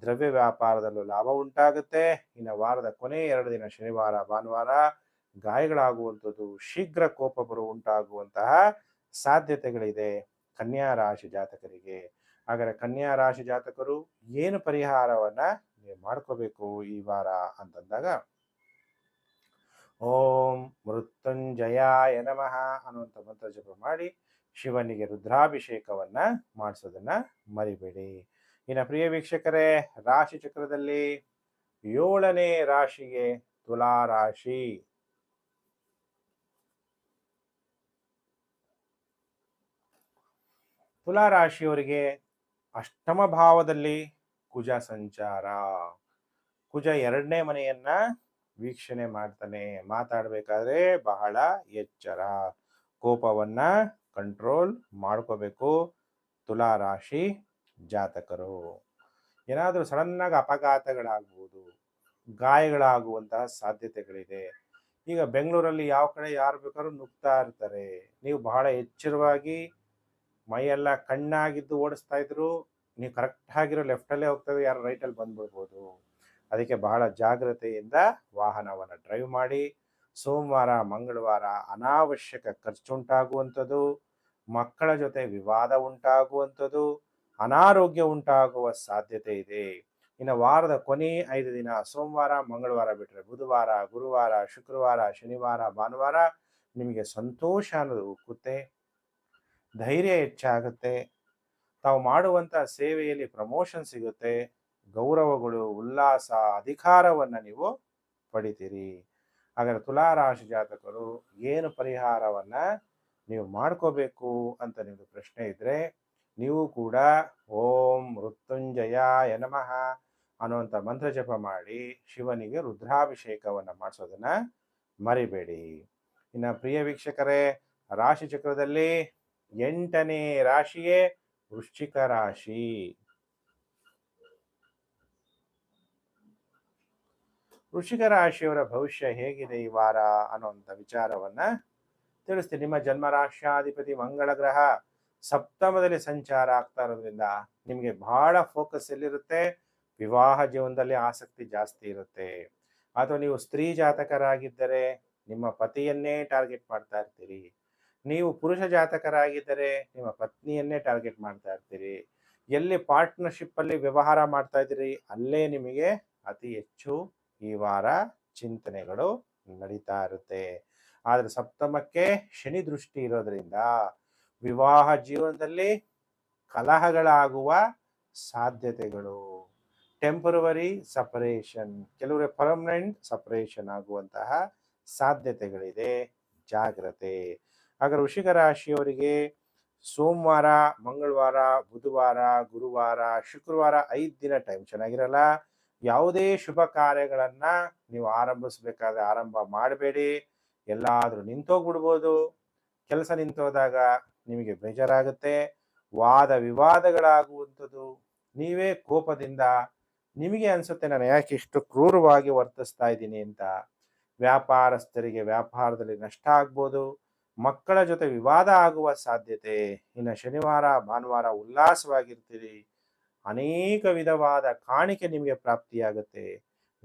ದ್ರವ್ಯ ವ್ಯಾಪಾರದಲ್ಲೂ ಲಾಭ ಉಂಟಾಗುತ್ತೆ. ಇನ್ನು ವಾರದ ಕೊನೆ 2 ದಿನ ಶನಿವಾರ ಭಾನುವಾರ ಗಾಯಗಳಾಗುವಂಥದ್ದು, ಶೀಘ್ರ ಕೋಪ ಉಂಟಾಗುವಂತಹ ಸಾಧ್ಯತೆಗಳಿದೆ ಕನ್ಯಾ ರಾಶಿ ಜಾತಕರಿಗೆ. ಹಾಗಾದ್ರೆ ಕನ್ಯಾ ರಾಶಿ ಜಾತಕರು ಏನು ಪರಿಹಾರವನ್ನ ನೀವು ಮಾಡ್ಕೋಬೇಕು ಈ ವಾರ ಅಂತಂದಾಗ, ಓಂ ಮೃತ್ಯುಂಜಯಾಯ ನಮಃ ಅನ್ನುವಂಥ ಮಂತ್ರ ಜಪ ಮಾಡಿ ಶಿವನಿಗೆ ರುದ್ರಾಭಿಷೇಕವನ್ನ ಮಾಡಿಸೋದನ್ನ ಮರಿಬೇಡಿ. ಇನ್ನು ಪ್ರಿಯ ವೀಕ್ಷಕರೇ, ರಾಶಿ ಚಕ್ರದಲ್ಲಿ 7ನೇ ರಾಶಿಗೆ ತುಲಾ ರಾಶಿ. ತುಲಾ ರಾಶಿಯವರಿಗೆ ಅಷ್ಟಮ ಭಾವದಲ್ಲಿ ಕುಜ ಸಂಚಾರ. ಕುಜ 2ನೇ ಮನೆಯನ್ನ ವೀಕ್ಷಣೆ ಮಾಡ್ತಾನೆ. ಮಾತಾಡಬೇಕಾದ್ರೆ ಬಹಳ ಎಚ್ಚರ, ಕೋಪವನ್ನ ಕಂಟ್ರೋಲ್ ಮಾಡ್ಕೋಬೇಕು ತುಲಾ ರಾಶಿ ಜಾತಕರು. ಏನಾದರೂ ಸಡನ್ನಾಗಿ ಅಪಘಾತಗಳಾಗ್ಬೋದು, ಗಾಯಗಳಾಗುವಂತಹ ಸಾಧ್ಯತೆಗಳಿದೆ. ಈಗ ಬೆಂಗಳೂರಲ್ಲಿ ಯಾವ ಕಡೆ ಯಾರು ಬೇಕಾದ್ರೂ ನುಗ್ತಾ ಇರ್ತಾರೆ. ನೀವು ಬಹಳ ಎಚ್ಚರವಾಗಿ ಮೈಯೆಲ್ಲ ಕಣ್ಣಾಗಿದ್ದು ಓಡಿಸ್ತಾ ಇದ್ರು, ನೀವು ಕರೆಕ್ಟ್ ಆಗಿರೋ ಲೆಫ್ಟಲ್ಲೇ ಹೋಗ್ತಾ ಇದ್ರೆ ಯಾರು ರೈಟಲ್ಲಿ ಬಂದ್ಬಿಡ್ಬೋದು. ಅದಕ್ಕೆ ಬಹಳ ಜಾಗ್ರತೆಯಿಂದ ವಾಹನವನ್ನು ಡ್ರೈವ್ ಮಾಡಿ. ಸೋಮವಾರ ಮಂಗಳವಾರ ಅನಾವಶ್ಯಕ ಖರ್ಚುಂಟಾಗುವಂಥದ್ದು, ಮಕ್ಕಳ ಜೊತೆ ವಿವಾದ ಉಂಟಾಗುವಂಥದ್ದು, ಅನಾರೋಗ್ಯ ಉಂಟಾಗುವ ಸಾಧ್ಯತೆ ಇದೆ. ಇನ್ನು ವಾರದ ಕೊನೆ 5 ದಿನ ಸೋಮವಾರ ಮಂಗಳವಾರ ಬಿಟ್ಟರೆ ಬುಧವಾರ ಗುರುವಾರ ಶುಕ್ರವಾರ ಶನಿವಾರ ಭಾನುವಾರ ನಿಮಗೆ ಸಂತೋಷ ಅನ್ನೋದು ಉಕ್ಕುತ್ತೆ, ಧೈರ್ಯ ಹೆಚ್ಚಾಗುತ್ತೆ, ತಾವು ಮಾಡುವಂಥ ಸೇವೆಯಲ್ಲಿ ಪ್ರಮೋಷನ್ ಸಿಗುತ್ತೆ, ಗೌರವಗಳು, ಉಲ್ಲಾಸ, ಅಧಿಕಾರವನ್ನು ನೀವು ಪಡಿತೀರಿ. ಹಾಗಾದ್ರೆ ತುಲಾ ರಾಶಿ ಜಾತಕರು ಏನು ಪರಿಹಾರವನ್ನ ನೀವು ಮಾಡ್ಕೋಬೇಕು ಅಂತ ನಿಮ್ಮದು ಪ್ರಶ್ನೆ ಇದ್ರೆ, ನೀವು ಕೂಡ ಓಂ ಮೃತ್ಯುಂಜಯಾಯ ನಮಃ ಅನ್ನುವಂಥ ಮಂತ್ರ ಜಪ ಮಾಡಿ ಶಿವನಿಗೆ ರುದ್ರಾಭಿಷೇಕವನ್ನು ಮಾಡಿಸೋದನ್ನ ಮರಿಬೇಡಿ. ಇನ್ನು ಪ್ರಿಯ ವೀಕ್ಷಕರೇ, ರಾಶಿ ಚಕ್ರದಲ್ಲಿ 8ನೇ ರಾಶಿಯೇ ವೃಶ್ಚಿಕ ರಾಶಿ. ವೃಶ್ಚಿಕ ರಾಶಿಯವರ ಭವಿಷ್ಯ ಹೇಗಿದೆ ಈ ವಾರ ಅನ್ನುವಂಥ ವಿಚಾರವನ್ನ ತಿಳಿಸ್ತೀನಿ. ನಿಮ್ಮ ಜನ್ಮ ರಾಶ್ಯಾಧಿಪತಿ ಮಂಗಳ ಗ್ರಹ ಸಪ್ತಮದಲ್ಲಿ ಸಂಚಾರ ಆಗ್ತಾ ಇರೋದ್ರಿಂದ ನಿಮಗೆ ಬಹಳ ಫೋಕಸ್ ಎಲ್ಲಿರುತ್ತೆ, ವಿವಾಹ ಜೀವನದಲ್ಲಿ ಆಸಕ್ತಿ ಜಾಸ್ತಿ ಇರುತ್ತೆ. ಅಥವಾ ನೀವು ಸ್ತ್ರೀ ಜಾತಕರಾಗಿದ್ದರೆ ನಿಮ್ಮ ಪತಿಯನ್ನೇ ಟಾರ್ಗೆಟ್ ಮಾಡ್ತಾ ಇರ್ತೀರಿ. ನೀವು ಪುರುಷ ಜಾತಕರಾಗಿದ್ದರೆ ನಿಮ್ಮ ಪತ್ನಿಯನ್ನೇ ಟಾರ್ಗೆಟ್ ಮಾಡ್ತಾ ಇರ್ತೀರಿ. ಎಲ್ಲಿ ಪಾರ್ಟ್ನರ್ಶಿಪ್ ಅಲ್ಲಿ ವ್ಯವಹಾರ ಮಾಡ್ತಾ ಇದ್ದೀರಿ ಅಲ್ಲೇ ನಿಮಗೆ ಅತಿ ಹೆಚ್ಚು ಈ ವಾರ ಚಿಂತನೆಗಳು ನಡೀತಾ ಇರುತ್ತೆ. ಆದ್ರೆ ಸಪ್ತಮಕ್ಕೆ ಶನಿ ದೃಷ್ಟಿ ಇರೋದ್ರಿಂದ ವಿವಾಹ ಜೀವನದಲ್ಲಿ ಕಲಹಗಳಾಗುವ ಸಾಧ್ಯತೆಗಳು, ಟೆಂಪರವರಿ ಸಪರೇಷನ್, ಕೆಲವರ ಪರ್ಮನೆಂಟ್ ಸಪರೇಷನ್ ಆಗುವಂತಹ ಸಾಧ್ಯತೆಗಳಿದೆ. ಜಾಗ್ರತೆ. ಹಾಗಾದ್ರೆ ವೃಶ್ಚಿಕ ರಾಶಿಯವರಿಗೆ ಸೋಮವಾರ ಮಂಗಳವಾರ ಬುಧವಾರ ಗುರುವಾರ ಶುಕ್ರವಾರ 5 ದಿನ ಟೈಮ್ ಚೆನ್ನಾಗಿರಲ್ಲ. ಯಾವುದೇ ಶುಭ ಕಾರ್ಯಗಳನ್ನ ನೀವು ಆರಂಭಿಸಬೇಕಾದ್ರೆ ಆರಂಭ ಮಾಡಬೇಡಿ. ಎಲ್ಲಾದ್ರೂ ನಿಂತೋಗ್ಬಿಡ್ಬೋದು. ಕೆಲಸ ನಿಂತೋದಾಗ ನಿಮಗೆ ಬೇಜಾರಾಗುತ್ತೆ, ವಾದ ವಿವಾದಗಳಾಗುವಂಥದ್ದು. ನೀವೇ ಕೋಪದಿಂದ ನಿಮಗೆ ಅನ್ಸುತ್ತೆ ನಾನು ಯಾಕೆ ಇಷ್ಟು ಕ್ರೂರವಾಗಿ ವರ್ತಿಸ್ತಾ ಇದ್ದೀನಿ ಅಂತ. ವ್ಯಾಪಾರಸ್ಥರಿಗೆ ವ್ಯಾಪಾರದಲ್ಲಿ ನಷ್ಟ ಆಗ್ಬೋದು, ಮಕ್ಕಳ ಜೊತೆ ವಿವಾದ ಆಗುವ ಸಾಧ್ಯತೆ. ಇನ್ನು ಶನಿವಾರ ಭಾನುವಾರ ಉಲ್ಲಾಸವಾಗಿರ್ತೀರಿ, ಅನೇಕ ವಿಧವಾದ ಕಾಣಿಕೆ ನಿಮಗೆ ಪ್ರಾಪ್ತಿಯಾಗುತ್ತೆ,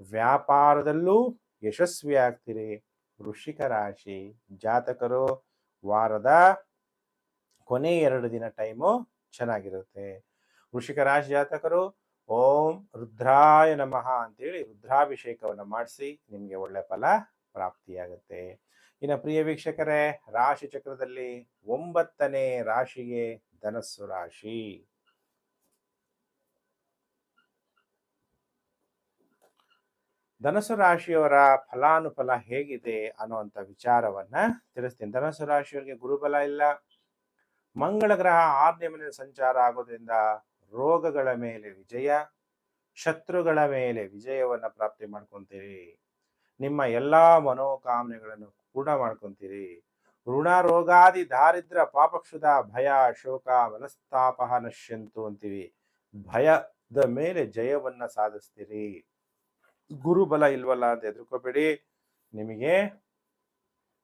ವ್ಯಾಪಾರದಲ್ಲೂ ಯಶಸ್ವಿ ಆಗ್ತೀರಿ. ವೃಶ್ಚಿಕ ರಾಶಿ ಜಾತಕರು ವಾರದ ಕೊನೆ 2 ದಿನ ಟೈಮು ಚೆನ್ನಾಗಿರುತ್ತೆ. ವೃಶ್ಚಿಕ ರಾಶಿ ಜಾತಕರು ಓಂ ರುದ್ರಾಯ ನಮಃ ಅಂತೇಳಿ ರುದ್ರಾಭಿಷೇಕವನ್ನು ಮಾಡಿಸಿ ನಿಮಗೆ ಒಳ್ಳೆ ಫಲ ಪ್ರಾಪ್ತಿಯಾಗುತ್ತೆ. ಇನ್ನು ಪ್ರಿಯ ವೀಕ್ಷಕರೇ, ರಾಶಿ ಚಕ್ರದಲ್ಲಿ 9ನೇ ರಾಶಿಗೆ ಧನಸ್ಸು ರಾಶಿ. ಧನಸ್ಸು ರಾಶಿಯವರ ಫಲಾನುಫಲ ಹೇಗಿದೆ ಅನ್ನುವಂಥ ವಿಚಾರವನ್ನ ತಿಳಿಸ್ತೀನಿ. ಧನಸ್ಸು ರಾಶಿಯವರಿಗೆ ಗುರುಬಲ ಇಲ್ಲ. ಮಂಗಳ ಗ್ರಹ 6ನೇ ಮನೆಯಲ್ಲಿ ಸಂಚಾರ ಆಗೋದ್ರಿಂದ ರೋಗಗಳ ಮೇಲೆ ವಿಜಯ, ಶತ್ರುಗಳ ಮೇಲೆ ವಿಜಯವನ್ನ ಪ್ರಾಪ್ತಿ ಮಾಡ್ಕೊಂತೀರಿ. ನಿಮ್ಮ ಎಲ್ಲಾ ಮನೋಕಾಮನೆಗಳನ್ನು ಪೂರ್ಣ ಮಾಡ್ಕೊಂತೀರಿ. ಋಣ ರೋಗಾದಿ ದಾರಿದ್ರ ಪಾಪಕ್ಷುದ ಭಯ ಶೋಕ ಮನಸ್ತಾಪ ನಶ್ಯಂತು ಅಂತೀವಿ. ಭಯದ ಮೇಲೆ ಜಯವನ್ನ ಸಾಧಿಸ್ತೀರಿ. ಗುರುಬಲ ಇಲ್ವಲ್ಲ ಅಂತ ಹೆದರ್ಕೋಬೇಡಿ. ನಿಮಗೆ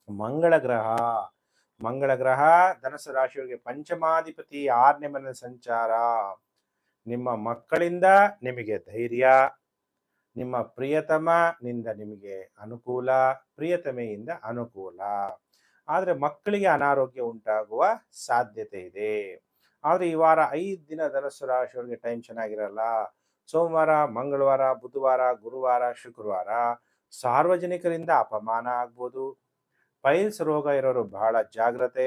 ಮಂಗಳ ಗ್ರಹ. ಮಂಗಳ ಗ್ರಹ ಧನಸ್ಸು ರಾಶಿಯವರಿಗೆ ಪಂಚಮಾಧಿಪತಿ 6ನೇ ಮನೆ ಸಂಚಾರ. ನಿಮ್ಮ ಮಕ್ಕಳಿಂದ ನಿಮಗೆ ಧೈರ್ಯ, ನಿಮ್ಮ ಪ್ರಿಯತಮನಿಂದ ನಿಮಗೆ ಅನುಕೂಲ, ಪ್ರಿಯತಮೆಯಿಂದ ಅನುಕೂಲ. ಆದರೆ ಮಕ್ಕಳಿಗೆ ಅನಾರೋಗ್ಯ ಉಂಟಾಗುವ ಸಾಧ್ಯತೆ ಇದೆ. ಆದರೆ ಈ ವಾರ 5 ದಿನ ಧನಸ್ಸು ರಾಶಿಯವರಿಗೆ ಟೈಮ್ ಚೆನ್ನಾಗಿರಲ್ಲ. ಸೋಮವಾರ, ಮಂಗಳವಾರ, ಬುಧವಾರ, ಗುರುವಾರ, ಶುಕ್ರವಾರ ಸಾರ್ವಜನಿಕರಿಂದ ಅಪಮಾನ ಆಗ್ಬೋದು. ಪೈಲ್ಸ್ ರೋಗ ಇರೋರು ಬಹಳ ಜಾಗ್ರತೆ.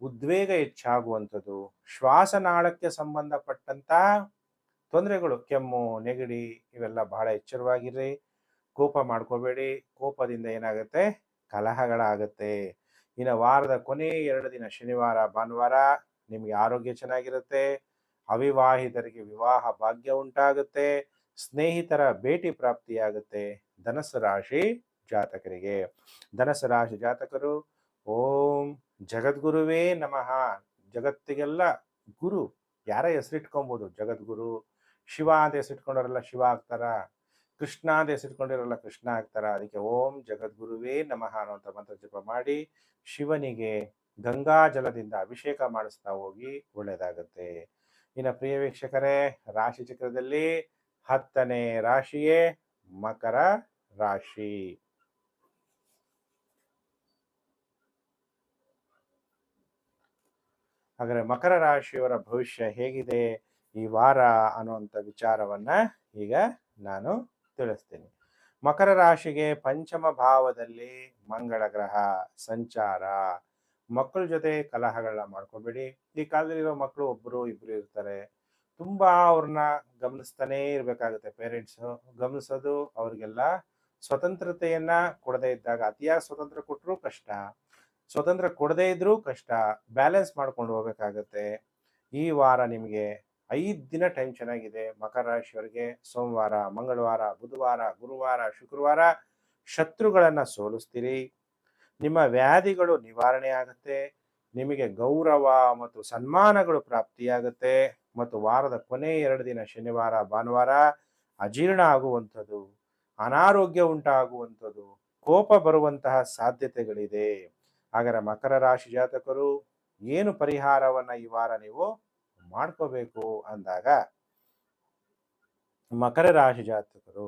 ಉದ್ವೇಗ ಹೆಚ್ಚಾಗುವಂಥದ್ದು, ಶ್ವಾಸನಾಳಕ್ಕೆ ಸಂಬಂಧಪಟ್ಟಂತ ತೊಂದರೆಗಳು, ಕೆಮ್ಮು, ನೆಗಡಿ ಇವೆಲ್ಲ ಬಹಳ ಎಚ್ಚರವಾಗಿರ್ರಿ. ಕೋಪ ಮಾಡ್ಕೋಬೇಡಿ. ಕೋಪದಿಂದ ಏನಾಗುತ್ತೆ, ಕಲಹಗಳಾಗುತ್ತೆ. ಇನ್ನು ವಾರದ ಕೊನೆ 2 ದಿನ ಶನಿವಾರ, ಭಾನುವಾರ ನಿಮಗೆ ಆರೋಗ್ಯ ಚೆನ್ನಾಗಿರುತ್ತೆ. ಅವಿವಾಹಿತರಿಗೆ ವಿವಾಹ ಭಾಗ್ಯ ಉಂಟಾಗುತ್ತೆ. ಸ್ನೇಹಿತರ ಭೇಟಿ ಪ್ರಾಪ್ತಿಯಾಗುತ್ತೆ. ಧನಸ್ಸು ರಾಶಿ ಜಾತಕರಿಗೆ, ಧನಸ್ಸು ರಾಶಿ ಜಾತಕರು ಓಂ ಜಗದ್ಗುರುವೇ ನಮಃ. ಜಗತ್ತಿಗೆಲ್ಲ ಗುರು ಯಾರ ಹೆಸರಿಟ್ಕೊಬೋದು, ಜಗದ್ಗುರು. ಶಿವ ಅಂತ ಹೆಸರಿಟ್ಕೊಂಡವರೆಲ್ಲ ಶಿವ ಆಗ್ತಾರ, ಕೃಷ್ಣ ಅಂತ ಹೆಸರಿಟ್ಕೊಂಡಿರಲ್ಲ ಕೃಷ್ಣ ಆಗ್ತಾರ. ಅದಕ್ಕೆ ಓಂ ಜಗದ್ಗುರುವೇ ನಮಃ ಅನ್ನುವಂಥ ಮಂತ್ರ ಜಪ ಮಾಡಿ ಶಿವನಿಗೆ ಗಂಗಾ ಜಲದಿಂದ ಅಭಿಷೇಕ ಮಾಡಿಸ್ತಾ ಹೋಗಿ ಒಳ್ಳೆಯದಾಗುತ್ತೆ. ಇನ್ನು ಪ್ರಿಯ ವೀಕ್ಷಕರೇ, ರಾಶಿ ಚಕ್ರದಲ್ಲಿ 10ನೇ ರಾಶಿಯೇ ಮಕರ ರಾಶಿ. ಹಾಗಾದರೆ ಮಕರ ರಾಶಿಯವರ ಭವಿಷ್ಯ ಹೇಗಿದೆ ಈ ವಾರ ಅನ್ನುವಂಥ ವಿಚಾರವನ್ನ ಈಗ ನಾನು ತಿಳಿಸ್ತೀನಿ. ಮಕರ ರಾಶಿಗೆ ಪಂಚಮ ಭಾವದಲ್ಲಿ ಮಂಗಳ ಗ್ರಹ ಸಂಚಾರ. ಮಕ್ಕಳ ಜೊತೆ ಕಲಹಗಳನ್ನ ಮಾಡ್ಕೋಬೇಡಿ. ಈ ಕಾಲದಲ್ಲಿರೋ ಮಕ್ಕಳು ಒಬ್ಬರು ಇಬ್ಬರು ಇರ್ತಾರೆ. ತುಂಬಾ ಅವ್ರನ್ನ ಗಮನಿಸ್ತಾನೇ ಇರಬೇಕಾಗುತ್ತೆ. ಪೇರೆಂಟ್ಸು ಗಮನಿಸೋದು, ಅವ್ರಿಗೆಲ್ಲ ಸ್ವತಂತ್ರತೆಯನ್ನ ಕೊಡದೇ ಇದ್ದಾಗ, ಅತಿಯಾಗಿ ಸ್ವತಂತ್ರ ಕೊಟ್ಟರು ಕಷ್ಟ, ಸ್ವತಂತ್ರ ಕೊಡದೇ ಇದ್ರೂ ಕಷ್ಟ, ಬ್ಯಾಲೆನ್ಸ್ ಮಾಡ್ಕೊಂಡು ಹೋಗ್ಬೇಕಾಗತ್ತೆ. ಈ ವಾರ ನಿಮಗೆ 5 ದಿನ ಟೈಮ್ ಚೆನ್ನಾಗಿದೆ ಮಕರ ರಾಶಿಯವರಿಗೆ. ಸೋಮವಾರ, ಮಂಗಳವಾರ, ಬುಧವಾರ, ಗುರುವಾರ, ಶುಕ್ರವಾರ ಶತ್ರುಗಳನ್ನ ಸೋಲಿಸ್ತೀರಿ. ನಿಮ್ಮ ವ್ಯಾಧಿಗಳು ನಿವಾರಣೆ ಆಗುತ್ತೆ. ನಿಮಗೆ ಗೌರವ ಮತ್ತು ಸನ್ಮಾನಗಳು ಪ್ರಾಪ್ತಿಯಾಗುತ್ತೆ. ಮತ್ತು ವಾರದ ಕೊನೆ 2 ದಿನ ಶನಿವಾರ, ಭಾನುವಾರ ಅಜೀರ್ಣ ಆಗುವಂಥದ್ದು, ಅನಾರೋಗ್ಯ ಉಂಟಾಗುವಂಥದ್ದು, ಕೋಪ ಬರುವಂತಹ ಸಾಧ್ಯತೆಗಳಿದೆ. ಹಾಗಾದರೆ ಮಕರ ರಾಶಿ ಜಾತಕರು ಏನು ಪರಿಹಾರವನ್ನ ಈ ವಾರ ನೀವು ಮಾಡ್ಕೋಬೇಕು ಅಂದಾಗ, ಮಕರ ರಾಶಿ ಜಾತಕರು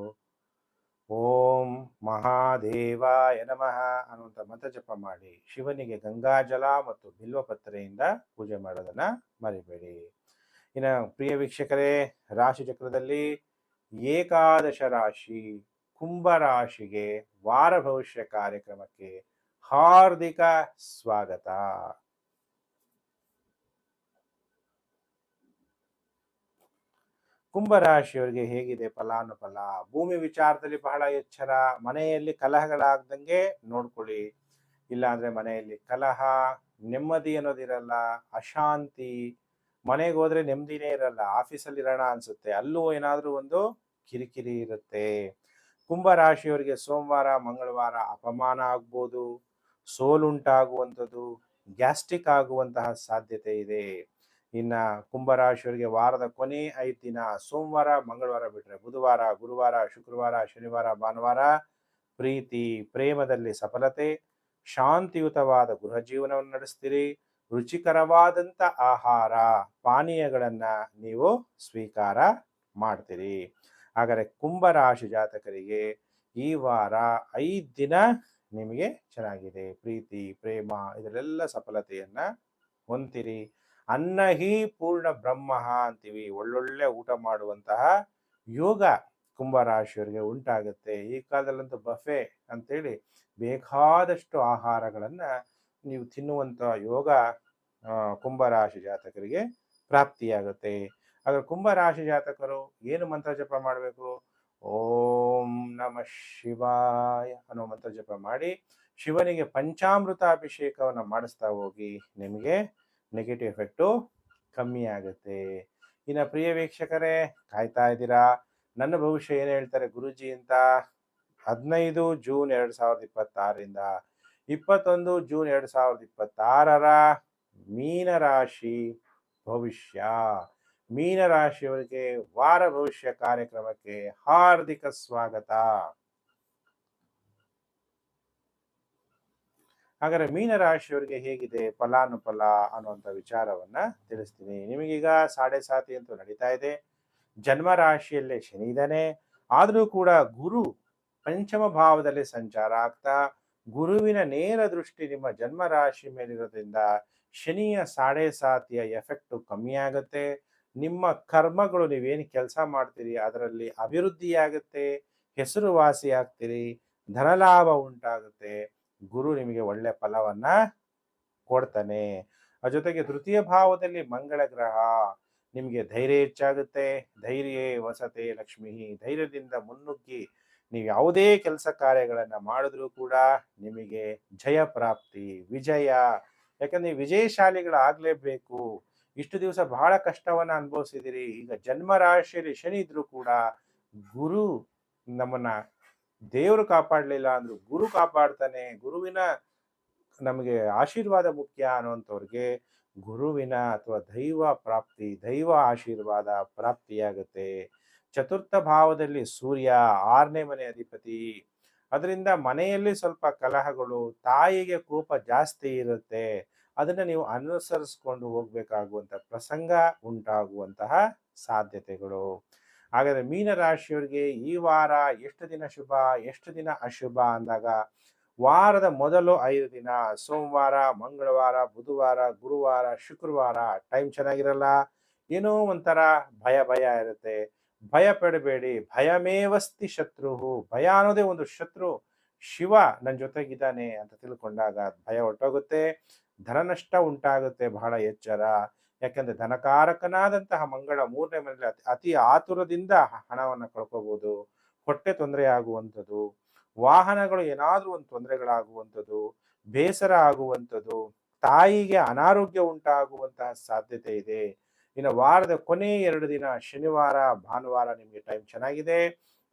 ಓಂ ಮಹಾದೇವಾಯ ನಮಃ ಅನ್ನುವಂಥ ಮಂತ್ರ ಜಪ ಮಾಡಿ ಶಿವನಿಗೆ ಗಂಗಾಜಲ ಮತ್ತು ಬಿಲ್ವಪತ್ರೆಯಿಂದ ಪೂಜೆ ಮಾಡೋದನ್ನ ಮರಿಬೇಡಿ. ಇನ್ನು ಪ್ರಿಯ ವೀಕ್ಷಕರೇ, ರಾಶಿ ಚಕ್ರದಲ್ಲಿ ಏಕಾದಶ ರಾಶಿ ಕುಂಭ ರಾಶಿಗೆ ವಾರ ಭವಿಷ್ಯ ಕಾರ್ಯಕ್ರಮಕ್ಕೆ ಹಾರ್ದಿಕ ಸ್ವಾಗತ. ಕುಂಭರಾಶಿಯವರಿಗೆ ಹೇಗಿದೆ ಫಲಾನುಫಲ? ಭೂಮಿ ವಿಚಾರದಲ್ಲಿ ಬಹಳ ಎಚ್ಚರ. ಮನೆಯಲ್ಲಿ ಕಲಹಗಳಾಗ್ದಂಗೆ ನೋಡ್ಕೊಳ್ಳಿ. ಇಲ್ಲ ಅಂದ್ರೆ ಮನೆಯಲ್ಲಿ ಕಲಹ, ನೆಮ್ಮದಿ ಅನ್ನೋದಿರಲ್ಲ, ಅಶಾಂತಿ. ಮನೆಗೆ ಹೋದ್ರೆ ನೆಮ್ಮದಿನೇ ಇರಲ್ಲ, ಆಫೀಸಲ್ಲಿ ಇರೋಣ ಅನ್ಸುತ್ತೆ, ಅಲ್ಲೂ ಏನಾದ್ರೂ ಒಂದು ಕಿರಿಕಿರಿ ಇರುತ್ತೆ. ಕುಂಭರಾಶಿಯವರಿಗೆ ಸೋಮವಾರ, ಮಂಗಳವಾರ ಅಪಮಾನ ಆಗ್ಬೋದು, ಸೋಲುಂಟಾಗುವಂಥದ್ದು, ಗ್ಯಾಸ್ಟ್ರಿಕ್ ಆಗುವಂತಹ ಸಾಧ್ಯತೆ ಇದೆ. ಇನ್ನ ಕುಂಭರಾಶಿಯವರಿಗೆ ವಾರದ ಕೊನೆ 5 ದಿನ ಸೋಮವಾರ, ಮಂಗಳವಾರ ಬಿಟ್ರೆ ಬುಧವಾರ, ಗುರುವಾರ, ಶುಕ್ರವಾರ, ಶನಿವಾರ, ಭಾನುವಾರ ಪ್ರೀತಿ ಪ್ರೇಮದಲ್ಲಿ ಸಫಲತೆ, ಶಾಂತಿಯುತವಾದ ಗೃಹ ಜೀವನವನ್ನು ನಡೆಸ್ತೀರಿ. ರುಚಿಕರವಾದಂಥ ಆಹಾರ ಪಾನೀಯಗಳನ್ನ ನೀವು ಸ್ವೀಕಾರ ಮಾಡ್ತೀರಿ. ಹಾಗಾದರೆ ಕುಂಭರಾಶಿ ಜಾತಕರಿಗೆ ಈ ವಾರ 5 ದಿನ ನಿಮಗೆ ಚೆನ್ನಾಗಿದೆ. ಪ್ರೀತಿ ಪ್ರೇಮ ಇದರೆಲ್ಲ ಸಫಲತೆಯನ್ನ ಹೊಂದಿರಿ. ಅನ್ನ ಹಿ ಪೂರ್ಣ ಬ್ರಹ್ಮ ಅಂತೀವಿ. ಒಳ್ಳೊಳ್ಳೆ ಊಟ ಮಾಡುವಂತಹ ಯೋಗ ಕುಂಭರಾಶಿಯವರಿಗೆ ಉಂಟಾಗುತ್ತೆ. ಈ ಕಾಲದಲ್ಲಂತೂ ಬಫೆ ಅಂತೇಳಿ ಬೇಕಾದಷ್ಟು ಆಹಾರಗಳನ್ನ ನೀವು ತಿನ್ನುವಂಥ ಯೋಗ ಕುಂಭರಾಶಿ ಜಾತಕರಿಗೆ ಪ್ರಾಪ್ತಿಯಾಗುತ್ತೆ. ಹಾಗಾದ್ರೆ ಕುಂಭರಾಶಿ ಜಾತಕರು ಏನು ಮಂತ್ರ ಜಪ ಮಾಡಬೇಕು? ಓಂ ನಮಃ ಶಿವಾಯ ಅನ್ನೋ ಮಂತ್ರ ಜಪ ಮಾಡಿ ಶಿವನಿಗೆ ಪಂಚಾಮೃತ ಅಭಿಷೇಕವನ್ನು ಮಾಡಿಸ್ತಾ ಹೋಗಿ ನಿಮಗೆ ನೆಗೆಟಿವ್ ಎಫೆಕ್ಟು ಕಮ್ಮಿ ಆಗುತ್ತೆ. ಇನ್ನು ಪ್ರಿಯ ವೀಕ್ಷಕರೇ, ಕಾಯ್ತಾ ಇದ್ದೀರಾ ನನ್ನ ಭವಿಷ್ಯ ಏನು ಹೇಳ್ತಾರೆ ಗುರುಜಿ ಅಂತ. 15 ಜೂನ್ 2026ರಿಂದ 21 ಜೂನ್ 2026 ಮೀನರಾಶಿ ಭವಿಷ್ಯ. ಮೀನರಾಶಿಯವರಿಗೆ ವಾರ ಭವಿಷ್ಯ ಕಾರ್ಯಕ್ರಮಕ್ಕೆ ಹಾರ್ದಿಕ ಸ್ವಾಗತ. ಹಾಗಾದ್ರೆ ಮೀನರಾಶಿಯವರಿಗೆ ಹೇಗಿದೆ ಫಲಾನುಫಲ ಅನ್ನುವಂಥ ವಿಚಾರವನ್ನ ತಿಳಿಸ್ತೀನಿ. ನಿಮಗೀಗ 7.5 ಅಂತೂ ನಡೀತಾ ಇದೆ. ಜನ್ಮ ರಾಶಿಯಲ್ಲೇ ಶನಿ ಇದ್ದಾನೆ. ಆದರೂ ಕೂಡ ಗುರು ಪಂಚಮ ಭಾವದಲ್ಲಿ ಸಂಚಾರ ಆಗ್ತಾ ಗುರುವಿನ ನೇರ ದೃಷ್ಟಿ ನಿಮ್ಮ ಜನ್ಮ ರಾಶಿ ಮೇಲಿರೋದ್ರಿಂದ ಶನಿಯ 7.5 ಎಫೆಕ್ಟ್ ಕಮ್ಮಿ ಆಗುತ್ತೆ. ನಿಮ್ಮ ಕರ್ಮಗಳು ನೀವೇನು ಕೆಲಸ ಮಾಡ್ತೀರಿ ಅದರಲ್ಲಿ ಅಭಿವೃದ್ಧಿಯಾಗುತ್ತೆ, ಹೆಸರುವಾಸಿ ಆಗ್ತೀರಿ, ಧನಲಾಭ ಉಂಟಾಗುತ್ತೆ. ಗುರು ನಿಮಗೆ ಒಳ್ಳೆ ಫಲವನ್ನ ಕೊಡ್ತಾನೆ. ಆ ಜೊತೆಗೆ ತೃತೀಯ ಭಾವದಲ್ಲಿ ಮಂಗಳ ಗ್ರಹ ನಿಮಗೆ ಧೈರ್ಯ ಹೆಚ್ಚಾಗುತ್ತೆ. ಧೈರ್ಯ ವಸತೆ ಲಕ್ಷ್ಮಿ. ಧೈರ್ಯದಿಂದ ಮುನ್ನುಗ್ಗಿ ನೀವು ಯಾವುದೇ ಕೆಲಸ ಕಾರ್ಯಗಳನ್ನ ಮಾಡಿದ್ರೂ ಕೂಡ ನಿಮಗೆ ಜಯ ಪ್ರಾಪ್ತಿ, ವಿಜಯ. ಯಾಕಂದ್ರೆ ವಿಜಯಶಾಲಿಗಳಾಗ್ಲೇಬೇಕು. ಇಷ್ಟು ದಿವಸ ಬಹಳ ಕಷ್ಟವನ್ನ ಅನುಭವಿಸಿದಿರಿ. ಈಗ ಜನ್ಮ ರಾಶಿಯಲ್ಲಿ ಶನಿ ಇದ್ರು ಕೂಡ ಗುರು ನಮ್ಮನ್ನ ದೇವರು ಕಾಪಾಡಲಿಲ್ಲ ಅಂದ್ರು ಗುರು ಕಾಪಾಡ್ತಾನೆ. ಗುರುವಿನ ನಮಗೆ ಆಶೀರ್ವಾದ ಮುಖ್ಯ ಅನ್ನುವಂಥವ್ರಿಗೆ ಗುರುವಿನ ಅಥವಾ ದೈವ ಪ್ರಾಪ್ತಿ, ದೈವ ಆಶೀರ್ವಾದ ಪ್ರಾಪ್ತಿಯಾಗುತ್ತೆ. ಚತುರ್ಥ ಭಾವದಲ್ಲಿ ಸೂರ್ಯ 6ನೇ ಮನೆ ಅಧಿಪತಿ. ಅದರಿಂದ ಮನೆಯಲ್ಲಿ ಸ್ವಲ್ಪ ಕಲಹಗಳು, ತಾಯಿಗೆ ಕೋಪ ಜಾಸ್ತಿ ಇರುತ್ತೆ. ಅದನ್ನ ನೀವು ಅನುಸರಿಸ್ಕೊಂಡು ಹೋಗ್ಬೇಕಾಗುವಂತ ಪ್ರಸಂಗ ಉಂಟಾಗುವಂತಹ ಸಾಧ್ಯತೆಗಳು. ಹಾಗಾದ್ರೆ ಮೀನರಾಶಿಯವರಿಗೆ ಈ ವಾರ ಎಷ್ಟು ದಿನ ಶುಭ, ಎಷ್ಟು ದಿನ ಅಶುಭ ಅಂದಾಗ ವಾರದ ಮೊದಲು 5 ದಿನ ಸೋಮವಾರ, ಮಂಗಳವಾರ, ಬುಧವಾರ, ಗುರುವಾರ, ಶುಕ್ರವಾರ ಟೈಮ್ ಚೆನ್ನಾಗಿರಲ್ಲ. ಏನೋ ಒಂಥರ ಭಯ ಇರುತ್ತೆ. ಭಯ ಪಡಬೇಡಿ. ಭಯಮೇವಸ್ತಿ ಶತ್ರುಹು. ಭಯ ಅನ್ನೋದೇ ಒಂದು ಶತ್ರು. ಶಿವ ನನ್ನ ಜೊತೆಗಿದ್ದಾನೆ ಅಂತ ತಿಳ್ಕೊಂಡಾಗ ಭಯ ಹೊರಟೋಗುತ್ತೆ. ಧನ ನಷ್ಟ ಉಂಟಾಗುತ್ತೆ. ಬಹಳ ಎಚ್ಚರ. ಯಾಕಂದ್ರೆ ಧನಕಾರಕನಾದಂತಹ ಮಂಗಳ 3ನೇ ಮನೆಯಲ್ಲಿ ಅತಿ ಆತುರದಿಂದ ಹಣವನ್ನ ಕಳ್ಕೋಬಹುದು. ಹೊಟ್ಟೆ ತೊಂದರೆ ಆಗುವಂಥದ್ದು, ವಾಹನಗಳು ಏನಾದ್ರೂ ಒಂದು ತೊಂದರೆಗಳಾಗುವಂಥದ್ದು, ಬೇಸರ ಆಗುವಂಥದ್ದು, ತಾಯಿಗೆ ಅನಾರೋಗ್ಯ ಉಂಟಾಗುವಂತಹ ಸಾಧ್ಯತೆ ಇದೆ. ಇನ್ನು ವಾರದ ಕೊನೆ 2 ದಿನ ಶನಿವಾರ, ಭಾನುವಾರ ನಿಮಗೆ ಟೈಮ್ ಚೆನ್ನಾಗಿದೆ.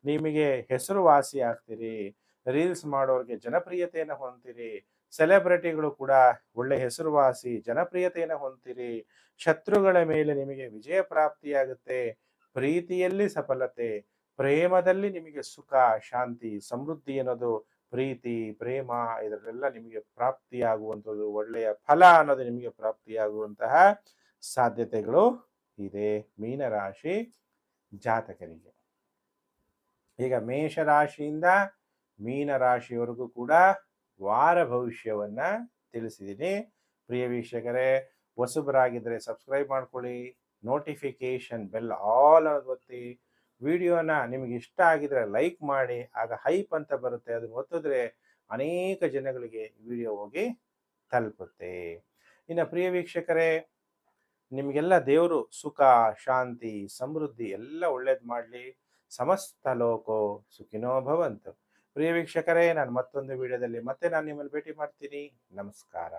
ನಿಮಗೆ ಹೆಸರುವಾಸಿ ಆಗ್ತೀರಿ. ರೀಲ್ಸ್ ಮಾಡೋರಿಗೆ ಜನಪ್ರಿಯತೆಯನ್ನು ಹೊಂದ್ತೀರಿ. ಸೆಲೆಬ್ರಿಟಿಗಳು ಕೂಡ ಒಳ್ಳೆ ಹೆಸರುವಾಸಿ, ಜನಪ್ರಿಯತೆಯನ್ನು ಹೊಂದ್ತೀರಿ. ಶತ್ರುಗಳ ಮೇಲೆ ನಿಮಗೆ ವಿಜಯ ಪ್ರಾಪ್ತಿಯಾಗುತ್ತೆ. ಪ್ರೀತಿಯಲ್ಲಿ ಸಫಲತೆ, ಪ್ರೇಮದಲ್ಲಿ ನಿಮಗೆ ಸುಖ, ಶಾಂತಿ, ಸಮೃದ್ಧಿ ಅನ್ನೋದು ಪ್ರೀತಿ, ಪ್ರೇಮ ಇದರಲ್ಲೆಲ್ಲ ನಿಮಗೆ ಪ್ರಾಪ್ತಿಯಾಗುವಂಥದ್ದು, ಒಳ್ಳೆಯ ಫಲ ಅನ್ನೋದು ನಿಮಗೆ ಪ್ರಾಪ್ತಿಯಾಗುವಂತಹ ಸಾಧ್ಯತೆಗಳು ಇದೆ ಮೀನರಾಶಿ ಜಾತಕರಿಗೆ. ಈಗ ಮೇಷರಾಶಿಯಿಂದ ಮೀನರಾಶಿಯವರೆಗೂ ಕೂಡ ವಾರ ಭವಿಷ್ಯವನ್ನ ತಿಳಿಸಿದ್ದೀನಿ. ಪ್ರಿಯ ವೀಕ್ಷಕರೇ, ಹೊಸಬರಾಗಿದ್ದರೆ ಸಬ್ಸ್ಕ್ರೈಬ್ ಮಾಡ್ಕೊಳ್ಳಿ. ನೋಟಿಫಿಕೇಶನ್ ಬೆಲ್ ಆಲ್ ಅನ್ನೋದು ಒತ್ತಿ. ವಿಡಿಯೋನ ನಿಮಗೆ ಇಷ್ಟ ಆಗಿದ್ರೆ ಲೈಕ್ ಮಾಡಿ. ಆಗ ಹೈಪ್ ಅಂತ ಬರುತ್ತೆ, ಅದನ್ನು ಒತ್ತಿದ್ರೆ ಅನೇಕ ಜನಗಳಿಗೆ ವಿಡಿಯೋ ಹೋಗಿ ತಲುಪುತ್ತೆ. ಇನ್ನು ಪ್ರಿಯ ವೀಕ್ಷಕರೇ, ನಿಮಗೆಲ್ಲ ದೇವರು ಸುಖ, ಶಾಂತಿ, ಸಮೃದ್ಧಿ ಎಲ್ಲ ಒಳ್ಳೇದು ಮಾಡಲಿ. ಸಮಸ್ತ ಲೋಕೋ ಸುಖಿನೋ ಭವಂತು. ಪ್ರಿಯ ವೀಕ್ಷಕರೇ, ನಾನು ಮತ್ತೊಂದು ವಿಡಿಯೋದಲ್ಲಿ ಮತ್ತೆ ನಾನು ನಿಮ್ಮನ್ನು ಭೇಟಿ ಮಾಡ್ತೀನಿ. ನಮಸ್ಕಾರ.